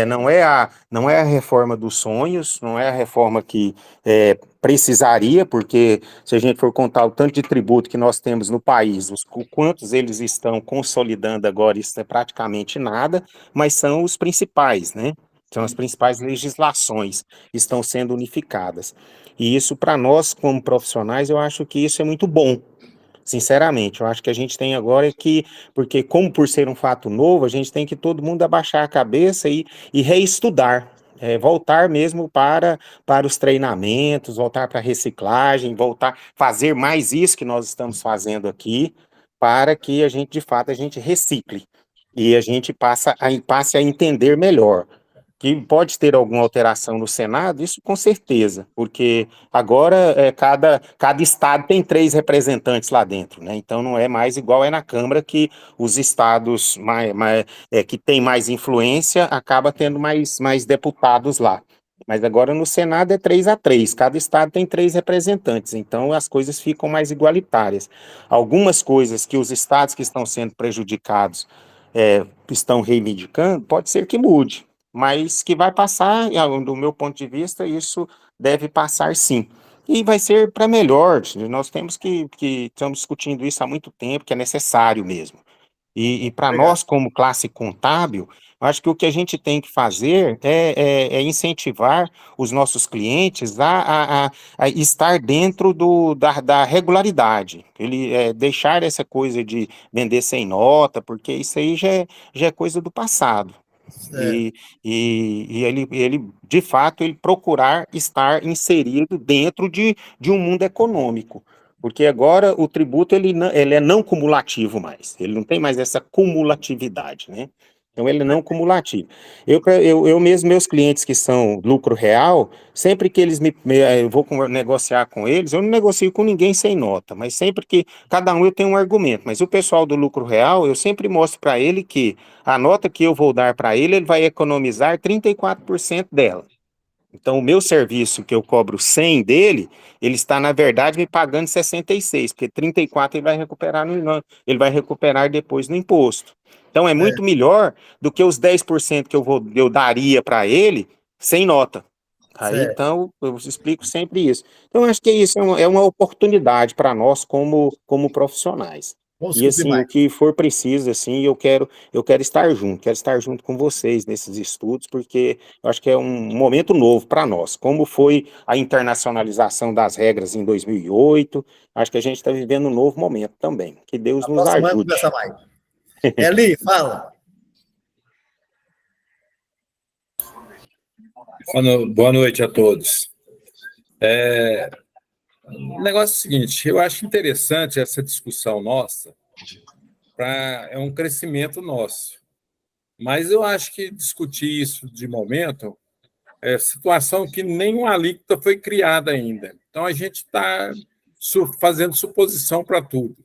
Não é a reforma dos sonhos, não é a reforma que precisaria, porque se a gente for contar o tanto de tributo que nós temos no país, quantos eles estão consolidando agora, isso é praticamente nada, mas são os principais, né? São as principais legislações que estão sendo unificadas. E isso, para nós, como profissionais, eu acho que isso é muito bom. Sinceramente, eu acho que a gente tem agora porque como por ser um fato novo, a gente tem que todo mundo abaixar a cabeça e reestudar, voltar mesmo para os treinamentos, voltar para a reciclagem, voltar, fazer mais isso que nós estamos fazendo aqui, para que a gente, de fato, a gente recicle e a gente passe a entender melhor. Que pode ter alguma alteração no Senado, isso com certeza, porque agora cada estado tem 3 representantes lá dentro, né? Então não é mais igual é na Câmara, que os estados que têm mais influência acaba tendo mais deputados lá. Mas agora no Senado é 3-3, cada estado tem 3 representantes, então as coisas ficam mais igualitárias. Algumas coisas que os estados que estão sendo prejudicados estão reivindicando, pode ser que mude, mas que vai passar, do meu ponto de vista, isso deve passar sim. E vai ser para melhor, nós temos que estamos discutindo isso há muito tempo, que é necessário mesmo. E para nós, como classe contábil, eu acho que o que a gente tem que fazer é incentivar os nossos clientes a estar dentro da regularidade. Deixar essa coisa de vender sem nota, porque isso aí já é coisa do passado. E ele, de fato, ele procurar estar inserido dentro de um mundo econômico. Porque agora o tributo ele é não cumulativo mais, ele não tem mais essa cumulatividade, né? Então ele é não cumulativo. Eu mesmo, meus clientes que são lucro real, sempre que eles eu vou negociar com eles, eu não negocio com ninguém sem nota, mas sempre que cada um eu tenho um argumento, mas o pessoal do lucro real, eu sempre mostro para ele que a nota que eu vou dar para ele vai economizar 34% dela. Então, o meu serviço que eu cobro 100 dele, ele está, na verdade, me pagando 66, porque 34 ele vai recuperar depois no imposto. Então, é muito melhor do que os 10% que eu daria para ele sem nota. Aí, então, eu explico sempre isso. Então, acho que isso é uma oportunidade para nós como profissionais. E assim, o que for preciso, assim, eu quero estar junto com vocês nesses estudos, porque eu acho que é um momento novo para nós. Como foi a internacionalização das regras em 2008, acho que a gente está vivendo um novo momento também. Que Deus nos ajude. Eli, fala. Boa noite a todos. O negócio é o seguinte, eu acho interessante essa discussão nossa, é um crescimento nosso. Mas eu acho que discutir isso de momento é situação que nenhuma alíquota foi criada ainda. Então, a gente está fazendo suposição para tudo.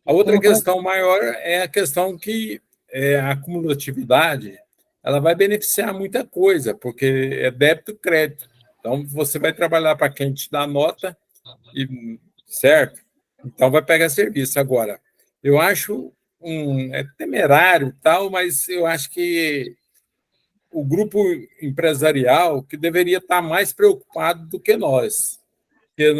A outra questão maior é a questão que a cumulatividade ela vai beneficiar muita coisa, porque é débito e crédito. Então, você vai trabalhar para quem te dá nota, certo? Então, vai pegar serviço. Agora, eu acho temerário tal, mas eu acho que o grupo empresarial que deveria estar mais preocupado do que nós. Porque,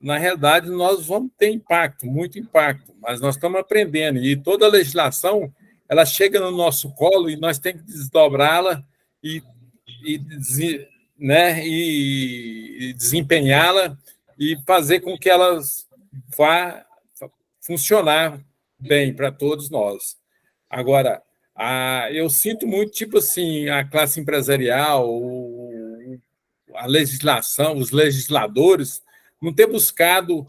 na realidade, nós vamos ter impacto, muito impacto, mas nós estamos aprendendo. E toda a legislação ela chega no nosso colo e nós temos que desdobrá-la e desempenhá-la e fazer com que elas vá funcionar bem para todos nós. Agora, eu sinto muito, tipo assim, a classe empresarial, a legislação, os legisladores, não ter buscado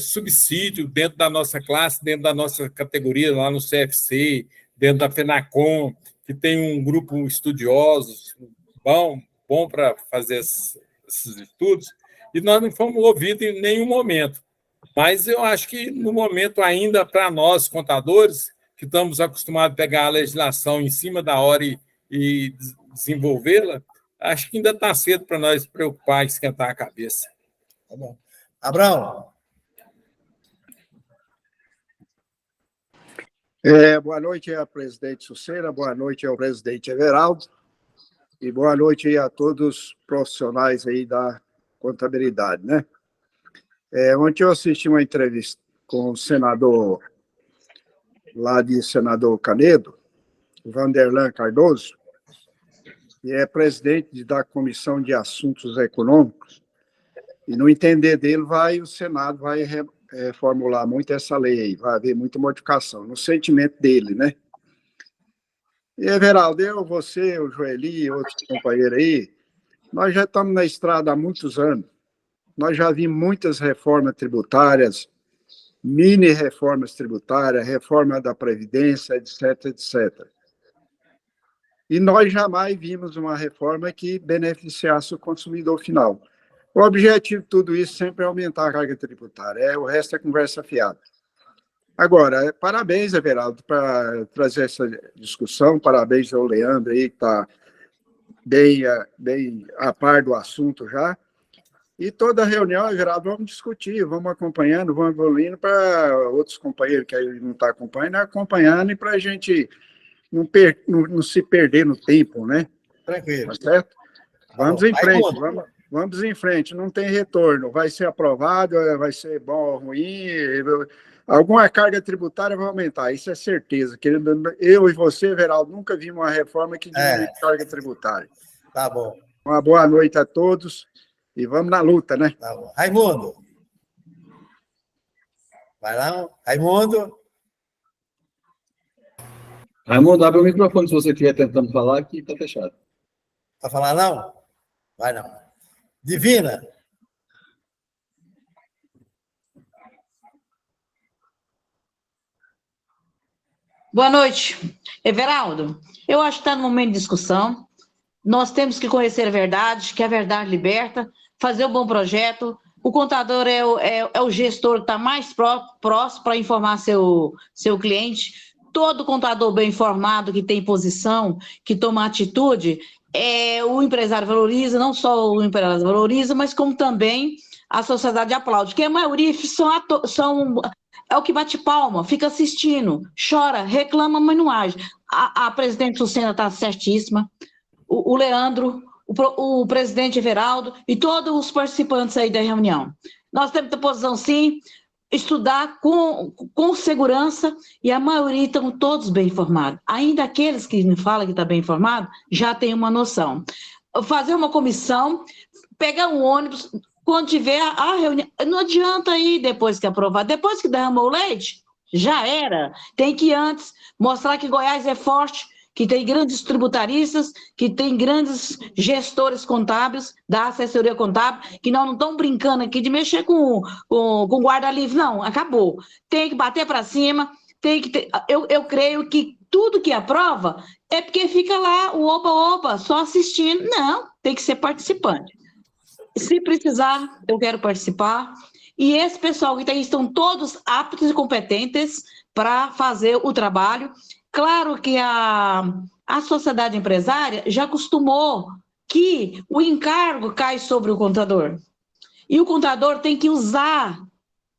subsídio dentro da nossa classe, dentro da nossa categoria, lá no CFC, dentro da FENACOM, que tem um grupo estudiosos bom para fazer esses estudos, e nós não fomos ouvidos em nenhum momento. Mas eu acho que, no momento, ainda para nós, contadores, que estamos acostumados a pegar a legislação em cima da hora e desenvolvê-la, acho que ainda está cedo para nós preocupar e esquentar a cabeça. Tá bom. Abraão. Boa noite a presidente Sucena, boa noite ao presidente Everaldo e boa noite a todos os profissionais aí da contabilidade, né? Ontem eu assisti uma entrevista com o senador, lá de Senador Canedo, Vanderlan Cardoso, que é presidente da Comissão de Assuntos Econômicos, e no entender dele, o Senado vai reformular muito essa lei aí, vai haver muita modificação, no sentimento dele, né? E, Everaldo, você, o Joeli e outros companheiros aí, nós já estamos na estrada há muitos anos, nós já vimos muitas reformas tributárias, mini-reformas tributárias, reforma da Previdência, etc, etc. E nós jamais vimos uma reforma que beneficiasse o consumidor final. O objetivo de tudo isso sempre é aumentar a carga tributária, o resto é conversa fiada. Agora, parabéns, Everaldo, para trazer essa discussão, parabéns ao Leandro aí, que está bem a par do assunto já. E toda reunião, Everaldo, vamos discutir, vamos acompanhando, vamos evoluindo para outros companheiros que aí não estão acompanhando e para a gente não se perder no tempo, né? Tranquilo. Tá certo? Vamos em frente, vamos em frente, não tem retorno, vai ser aprovado, vai ser bom ou ruim, alguma carga tributária vai aumentar, isso é certeza. Eu e você, Everaldo, nunca vimos uma reforma que diminui carga tributária. Tá bom. Uma boa noite a todos e vamos na luta, né? Tá bom. Raimundo. Vai lá, Raimundo. Raimundo, abre o microfone se você estiver tentando falar, que está fechado. Vai falar não? Vai não. Divina. Boa noite. Everaldo, eu acho que está no momento de discussão. Nós temos que conhecer a verdade, que a verdade liberta, fazer um bom projeto. O contador é o gestor que está mais próximo para informar seu cliente. Todo contador bem informado, que tem posição, que toma atitude, o empresário valoriza, não só o empresário valoriza, mas como também a sociedade aplaude, porque a maioria é o que bate palma, fica assistindo, chora, reclama, mas não age. A presidente Sucena está certíssima, o Leandro, o presidente Everaldo e todos os participantes aí da reunião. Nós temos a posição, sim, estudar com segurança e a maioria estão todos bem informados. Ainda aqueles que me falam que está bem informado, já tem uma noção. Fazer uma comissão, pegar um ônibus, quando tiver a reunião, não adianta ir depois que aprovar, depois que derramou o leite, já era. Tem que antes mostrar que Goiás é forte, que tem grandes tributaristas, que tem grandes gestores contábeis, da assessoria contábil, que não estão brincando aqui de mexer com guarda-livre, não, acabou. Tem que bater para cima, tem que ter, eu creio que tudo que aprova é porque fica lá o oba-oba, só assistindo. Não, tem que ser participante. Se precisar, eu quero participar. E esse pessoal que está aí estão todos aptos e competentes para fazer o trabalho. Claro que a sociedade empresária já acostumou que o encargo cai sobre o contador. E o contador tem que usar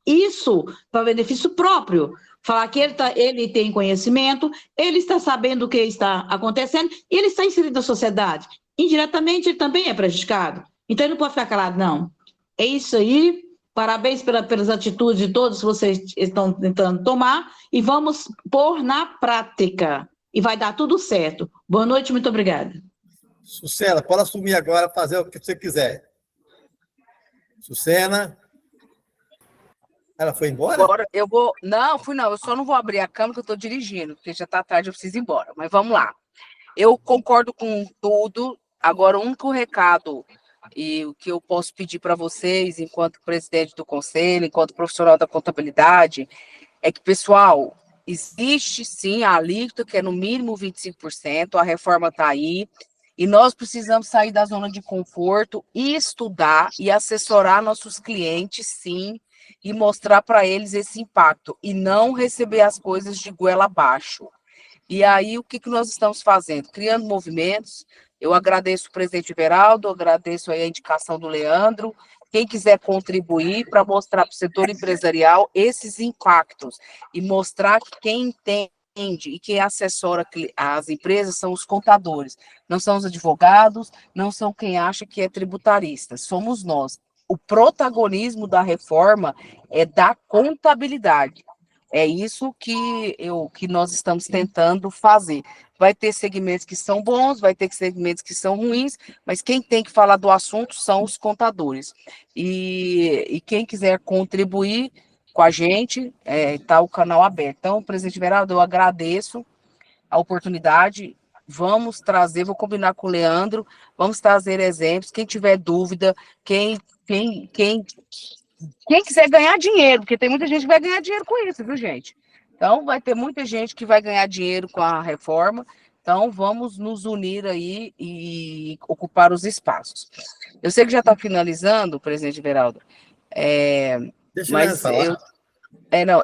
isso para benefício próprio. Falar que ele tem conhecimento, ele está sabendo o que está acontecendo e ele está inserido na sociedade. Indiretamente, ele também é prejudicado. Então, ele não pode ficar calado, não. É isso aí. Parabéns pelas atitudes de todos que vocês estão tentando tomar e vamos pôr na prática. E vai dar tudo certo. Boa noite, muito obrigada. Sucena, pode assumir agora, fazer o que você quiser. Sucena. Ela foi embora? Agora eu vou... Não, eu só não vou abrir a câmera que eu estou dirigindo, porque já está tarde, eu preciso ir embora. Mas vamos lá. Eu concordo com tudo. Agora, o único recado e o que eu posso pedir para vocês, enquanto presidente do conselho, enquanto profissional da contabilidade, é que, pessoal, existe sim a alíquota, que é no mínimo 25%, a reforma está aí, e nós precisamos sair da zona de conforto e estudar e assessorar nossos clientes, sim, e mostrar para eles esse impacto, e não receber as coisas de goela abaixo. E aí, o que nós estamos fazendo? Criando movimentos. Eu agradeço o presidente Everaldo, agradeço aí a indicação do Leandro. Quem quiser contribuir para mostrar para o setor empresarial esses impactos e mostrar que quem tem e quem assessora as empresas são os contadores, não são os advogados, não são quem acha que é tributarista, somos nós. O protagonismo da reforma é da contabilidade. É isso que nós estamos tentando fazer. Vai ter segmentos que são bons, vai ter segmentos que são ruins, mas quem tem que falar do assunto são os contadores. E quem quiser contribuir com a gente, está o canal aberto. Então, presidente Everaldo, eu agradeço a oportunidade. Vamos trazer, vou combinar com o Leandro, vamos trazer exemplos. Quem tiver dúvida, quem quiser ganhar dinheiro, porque tem muita gente que vai ganhar dinheiro com isso, viu, gente? Então, vai ter muita gente que vai ganhar dinheiro com a reforma. Então, vamos nos unir aí e ocupar os espaços. Eu sei que já está finalizando, presidente Everaldo, mas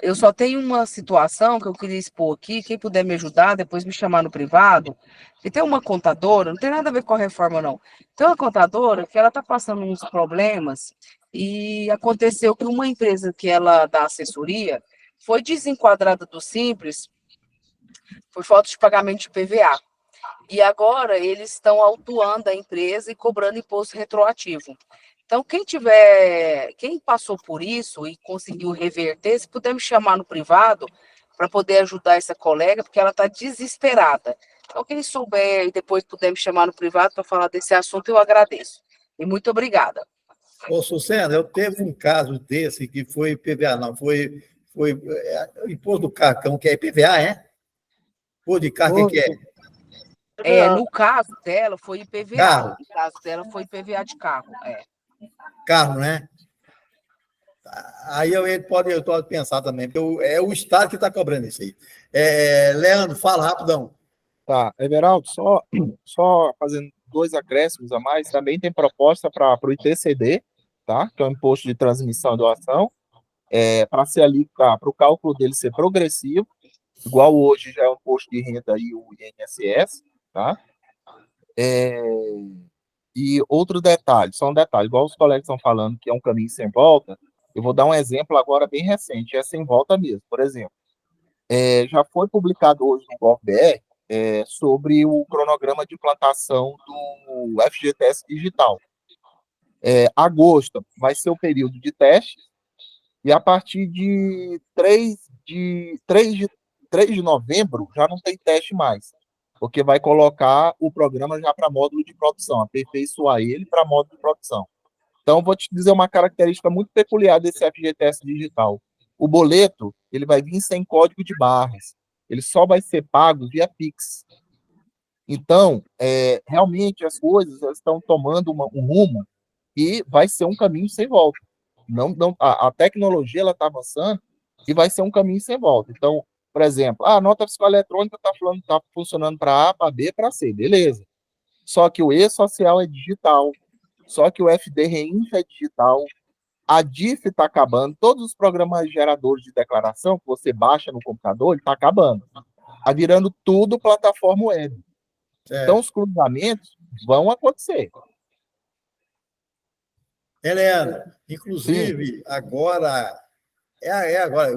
eu só tenho uma situação que eu queria expor aqui. Quem puder me ajudar, depois me chamar no privado. E tem uma contadora, não tem nada a ver com a reforma, não. Tem uma contadora que ela está passando uns problemas e aconteceu que uma empresa que ela dá assessoria foi desenquadrada do Simples por falta de pagamento de PVA. E agora eles estão autuando a empresa e cobrando imposto retroativo. Então, quem passou por isso e conseguiu reverter, se puder me chamar no privado para poder ajudar essa colega, porque ela está desesperada. Então, quem souber e depois puder me chamar no privado para falar desse assunto, eu agradeço. E muito obrigada. Ô, Sucena, eu teve um caso desse que foi PVA, não, foi imposto do cartão, que é IPVA, é? Imposto de carro, o que é? No caso dela, foi IPVA. Carro. No caso dela, foi IPVA de carro. Carro, né? Aí eu pode pensar também, porque é o Estado que está cobrando isso aí. Leandro, fala rapidão. Tá, Everaldo, só fazendo 2 acréscimos a mais, também tem proposta para o ITCD, tá? Que é o Imposto de Transmissão e Doação, para ser ali, para o cálculo dele ser progressivo, igual hoje já é o Imposto de Renda e o INSS, tá? E outro detalhe, só um detalhe, igual os colegas estão falando que é um caminho sem volta, eu vou dar um exemplo agora bem recente, é sem volta mesmo. Por exemplo, já foi publicado hoje no GovBR sobre o cronograma de implantação do FGTS digital. Agosto vai ser o período de teste, e a partir de 3 de novembro já não tem teste mais, porque vai colocar o programa já para módulo de produção, aperfeiçoar ele para módulo de produção. Então, vou te dizer uma característica muito peculiar desse FGTS digital. O boleto, ele vai vir sem código de barras, ele só vai ser pago via Pix. Então, realmente, as coisas estão tomando um rumo e vai ser um caminho sem volta. A tecnologia está avançando e vai ser um caminho sem volta. Então, por exemplo, a nota fiscal eletrônica está funcionando para A, para B, para C, beleza. Só que o E-Social é digital, só que o FD-REINF é digital, a DIF está acabando, todos os programas geradores de declaração que você baixa no computador, ele está acabando. Está virando tudo plataforma web. Então, os cruzamentos vão acontecer. Leandro, inclusive, agora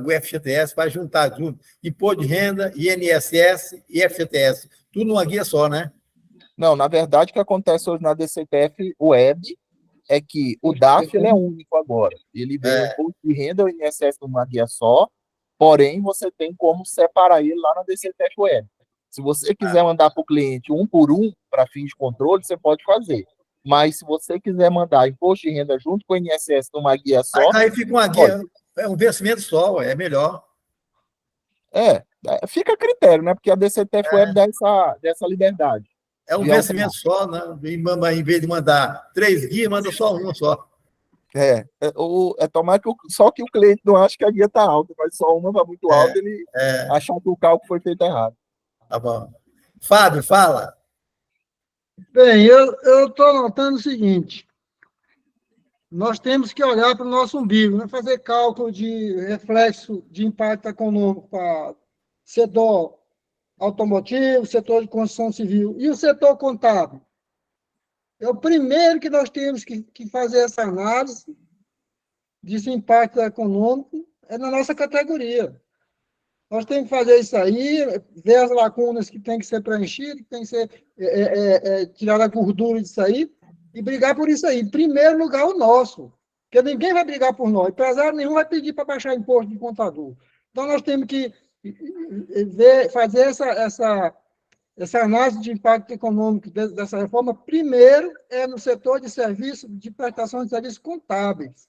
o FGTS vai juntar tudo, imposto de renda, INSS e FGTS, tudo numa guia só, né? Não, na verdade, o que acontece hoje na DCTF Web é que o DAF ele é único agora. Ele vem o imposto de renda e o INSS numa guia só, porém, você tem como separar ele lá na DCTF Web. Se você quiser mandar para o cliente um por um, para fim de controle, você pode fazer. Mas se você quiser mandar imposto de renda junto com o INSS numa guia só... Aí fica uma guia, é um vencimento só, é melhor. Fica a critério, né? Porque a DCTF Web dá essa liberdade. É um vencimento só, né? Em vez de mandar 3 guias, manda só uma só. Tomar só que o cliente não acha que a guia está alta, mas só uma vai muito alta, ele achar que o cálculo foi feito errado. Tá bom. Fábio, fala. Bem, eu estou notando o seguinte: nós temos que olhar para o nosso umbigo, né? Fazer cálculo de reflexo de impacto econômico para setor automotivo, setor de construção civil e o setor contábil. É o primeiro que nós temos que fazer essa análise desse impacto econômico, é na nossa categoria. Nós temos que fazer isso aí, ver as lacunas que tem que ser preenchidas, que tem que ser tirada a gordura disso aí, e brigar por isso aí. Em primeiro lugar, o nosso. Porque ninguém vai brigar por nós. Empresário nenhum vai pedir para baixar imposto de contador. Então, nós temos que fazer essa análise de impacto econômico dessa reforma, primeiro, no setor de serviço, de prestação de serviços contábeis.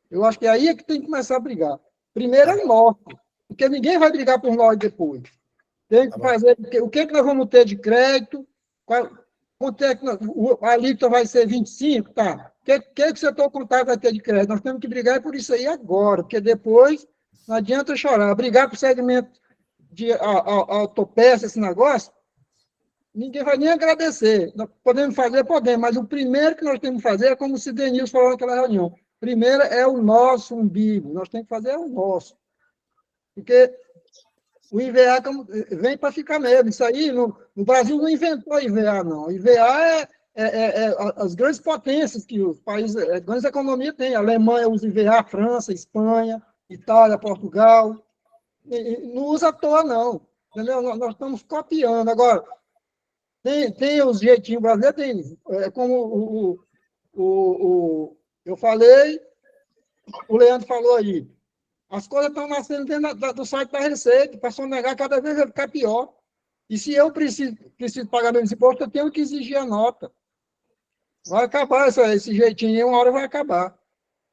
Eu acho que aí é que tem que começar a brigar. Primeiro é o nosso, porque ninguém vai brigar por nós depois. Tem que fazer o que nós vamos ter de crédito, quanto é que a alíquota vai ser 25, tá? O que o setor contábil vai ter de crédito? Nós temos que brigar por isso aí agora, porque depois não adianta chorar. Brigar por segmento de autopeça, esse negócio, ninguém vai nem agradecer. Nós podemos fazer, podemos, mas o primeiro que nós temos que fazer é como o Cidenilson falou naquela reunião. Primeiro é o nosso umbigo, nós temos que fazer o nosso. Porque o IVA vem para ficar mesmo. Isso aí, no Brasil não inventou IVA, não. O IVA é as grandes potências que os países, as grandes economias têm. A Alemanha usa IVA, a França, a Espanha, Itália, Portugal. Não usa à toa, não. Entendeu? Nós estamos copiando. Agora, tem os jeitinhos brasileiros, como eu falei, o Leandro falou aí. As coisas estão nascendo dentro do site da Receita, para sonegar cada vez vai ficar pior. E se eu preciso pagar menos imposto, eu tenho que exigir a nota. Vai acabar esse jeitinho, uma hora vai acabar.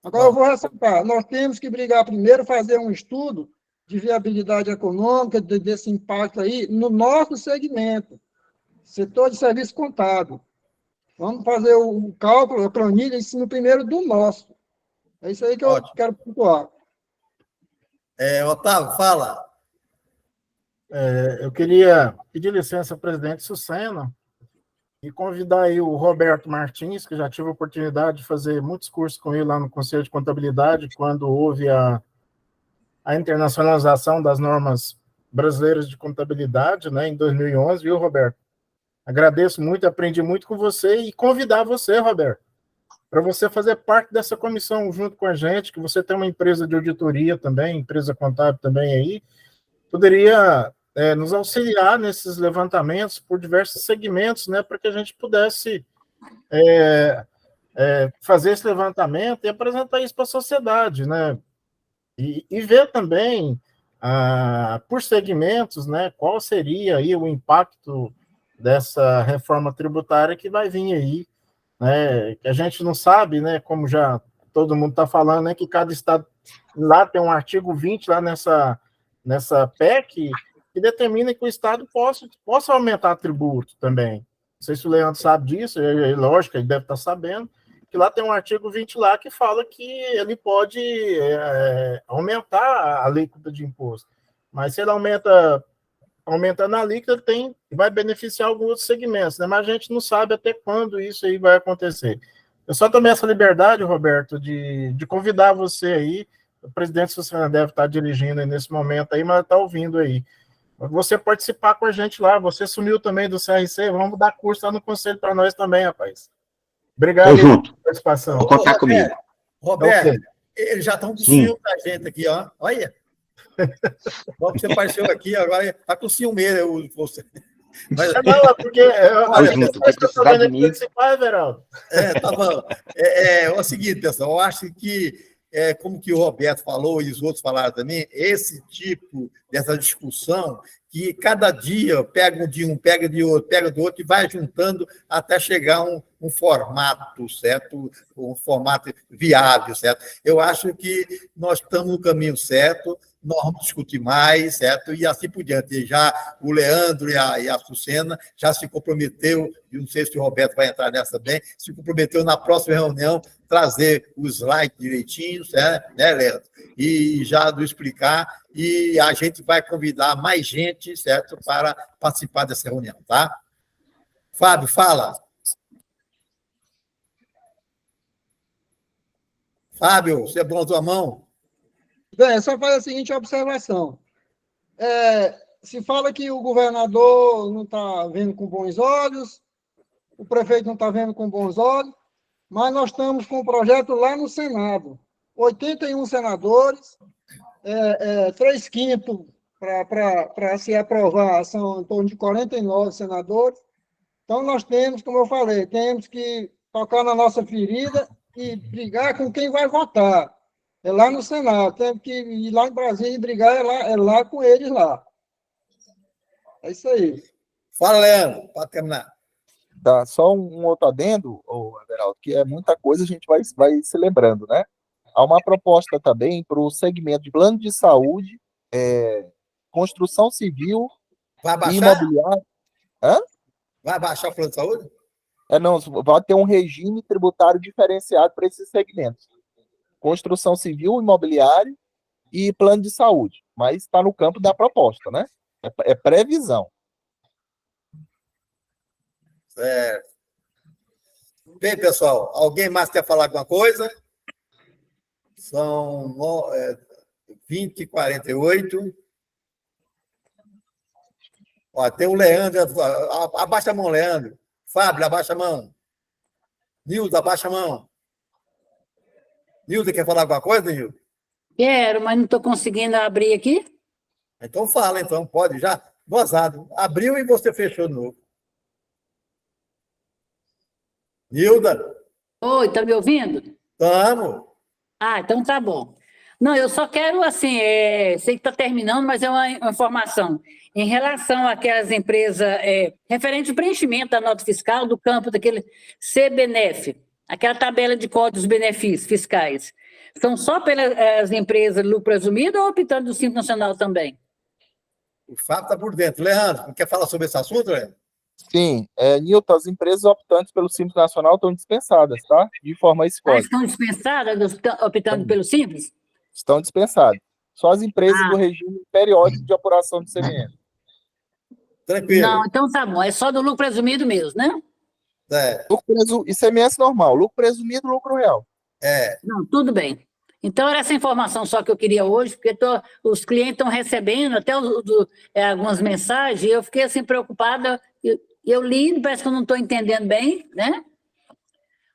Agora eu vou ressaltar, nós temos que brigar primeiro, fazer um estudo de viabilidade econômica, desse impacto aí, no nosso segmento, setor de serviço contábil. Vamos fazer o cálculo, a planilha, isso no primeiro do nosso. É isso aí que eu quero pontuar. Otávio, fala. Eu queria pedir licença ao presidente Sucena e convidar aí o Roberto Martins, que já tive a oportunidade de fazer muitos cursos com ele lá no Conselho de Contabilidade, quando houve a internacionalização das normas brasileiras de contabilidade, né, em 2011, viu, Roberto? Agradeço muito, aprendi muito com você e convidar você, Roberto, para você fazer parte dessa comissão junto com a gente, que você tem uma empresa de auditoria também, empresa contábil também aí, poderia nos auxiliar nesses levantamentos por diversos segmentos, né, para que a gente pudesse fazer esse levantamento e apresentar isso para a sociedade, né, e ver também, por segmentos, né, qual seria aí o impacto dessa reforma tributária que vai vir aí, né, que a gente não sabe, né, como já todo mundo está falando, né, que cada estado, lá tem um artigo 20, lá nessa PEC, que determina que o estado possa aumentar tributo também. Não sei se o Leandro sabe disso, lógico, ele deve estar sabendo, que lá tem um artigo 20 lá que fala que ele pode aumentar a alíquota de imposto. Mas se ele aumentando a alíquota, vai beneficiar alguns outros segmentos, né? Mas a gente não sabe até quando isso aí vai acontecer. Eu só tomei essa liberdade, Roberto, de convidar você aí, o presidente Sucena deve estar dirigindo aí nesse momento aí, mas está ouvindo aí. Você participar com a gente lá, você sumiu também do CRC, vamos dar curso lá no conselho para nós também, rapaz. Obrigado pela participação. Vou contar comigo. Roberto, eles já estão com ciúme da gente aqui, ó. Olha. Só que você apareceu aqui, agora está com ciúme você. Mas, não, porque Everaldo. Tá bom. É o seguinte, pessoal, eu acho que, como que o Roberto falou e os outros falaram também, esse tipo dessa discussão, que cada dia pega de um, pega de outro, pega do outro e vai juntando até chegar a um formato, certo? Um formato viável, certo? Eu acho que nós estamos no caminho certo, nós vamos discutir mais, certo? E assim por diante. Já o Leandro e a Sucena já se comprometeu, e não sei se o Roberto vai entrar nessa bem, se comprometeu na próxima reunião trazer os slides direitinhos, certo? Né, Leandro? E já do explicar, e a gente vai convidar mais gente, certo? Para participar dessa reunião, tá? Fábio, fala. Fábio, você levantou a mão? Bem, só faz a seguinte observação. Se fala que o governador não está vendo com bons olhos, o prefeito não está vendo com bons olhos, mas nós estamos com um projeto lá no Senado. 81 senadores, 3/5 para se aprovar, são em torno de 49 senadores. Então, nós temos, como eu falei, temos que tocar na nossa ferida e brigar com quem vai votar. É lá no Senado, temos que ir lá em Brasília e brigar é lá com eles lá. É isso aí. Fala, Leandro, para terminar. Tá, só um outro adendo, Everaldo, que é muita coisa, a gente vai se lembrando, né? Há uma proposta também para o segmento de plano de saúde, construção civil e imobiliário. Hã? Vai baixar o plano de saúde? Não, vai ter um regime tributário diferenciado para esses segmentos. Construção civil, imobiliário e plano de saúde. Mas está no campo da proposta, né? É previsão. Certo. Bem, pessoal, alguém mais quer falar alguma coisa? São 20h48. Ó, tem o Leandro. Abaixa a mão, Leandro. Fábio, abaixa a mão. Nilda, abaixa a mão. Nilda, quer falar alguma coisa, Nilda? Quero, mas não estou conseguindo abrir aqui. Então fala, então, pode já. Gozado. Abriu e você fechou de novo. Nilda? Oi, tá me ouvindo? Estamos. Ah, então tá bom. Não, eu só quero, assim, sei que está terminando, mas é uma informação. Em relação àquelas empresas, referente ao preenchimento da nota fiscal do campo daquele CBNF, aquela tabela de códigos benefícios fiscais, são só pelas empresas lucro presumido ou optando do Simples Nacional também? O Fábio está por dentro. Leandro, quer falar sobre esse assunto, Leandro? Sim, Nilton, as empresas optantes pelo Simples Nacional estão dispensadas, tá? De forma escórica. Estão dispensadas, optando pelo Simples? Estão dispensadas. Só as empresas do regime periódico de apuração do CMS. Tranquilo. Não, então tá bom. É só do lucro presumido mesmo, né? ICMS normal, lucro presumido, lucro real. Não, tudo bem. Então, era essa informação só que eu queria hoje, porque os clientes estão recebendo até algumas mensagens, e eu fiquei assim preocupada. Eu li, parece que eu não estou entendendo bem, né?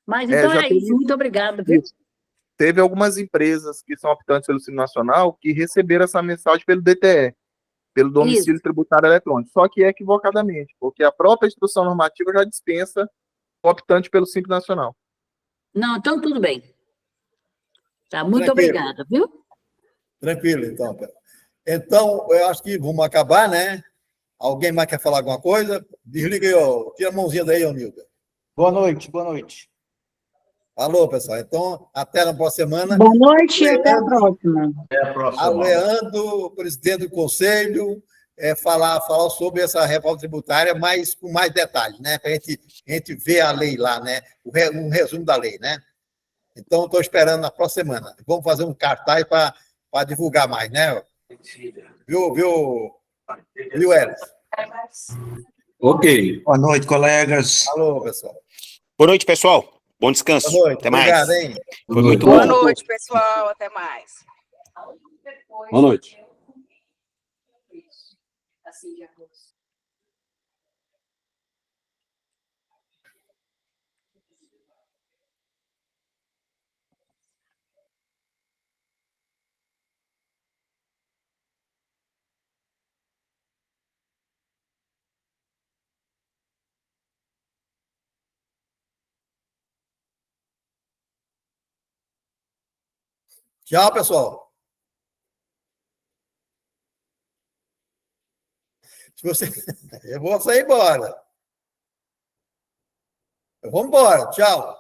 Mas então é isso. Muito obrigada. Viu? Teve algumas empresas que são optantes pelo Simples Nacional que receberam essa mensagem pelo DTE, pelo domicílio tributário eletrônico, só que equivocadamente, porque a própria instrução normativa já dispensa o optante pelo Simples Nacional. Não, então tudo bem. Tá, muito obrigada, viu? Tranquilo, então. Então, eu acho que vamos acabar, né? Alguém mais quer falar alguma coisa? Desliga aí, ó. Tira a mãozinha daí, ô Nilda. Boa noite, boa noite. Alô, pessoal. Então, até na próxima semana. Boa noite e até a próxima. Até a próxima. A Leandro, presidente do Conselho, falar sobre essa reforma tributária, mas com mais detalhes, né? Para a gente ver a lei lá, né? Um resumo da lei, né? Então, estou esperando na próxima semana. Vamos fazer um cartaz para divulgar mais, né? Viu, Elis? Ok. Boa noite, colegas. Alô, pessoal. Boa noite, pessoal. Bom descanso. Boa noite. Até mais. Obrigado, hein? Foi muito Boa bom. noite, pessoal. Até mais. Boa noite. Tchau, pessoal. Eu vou sair embora. Eu vou embora. Tchau.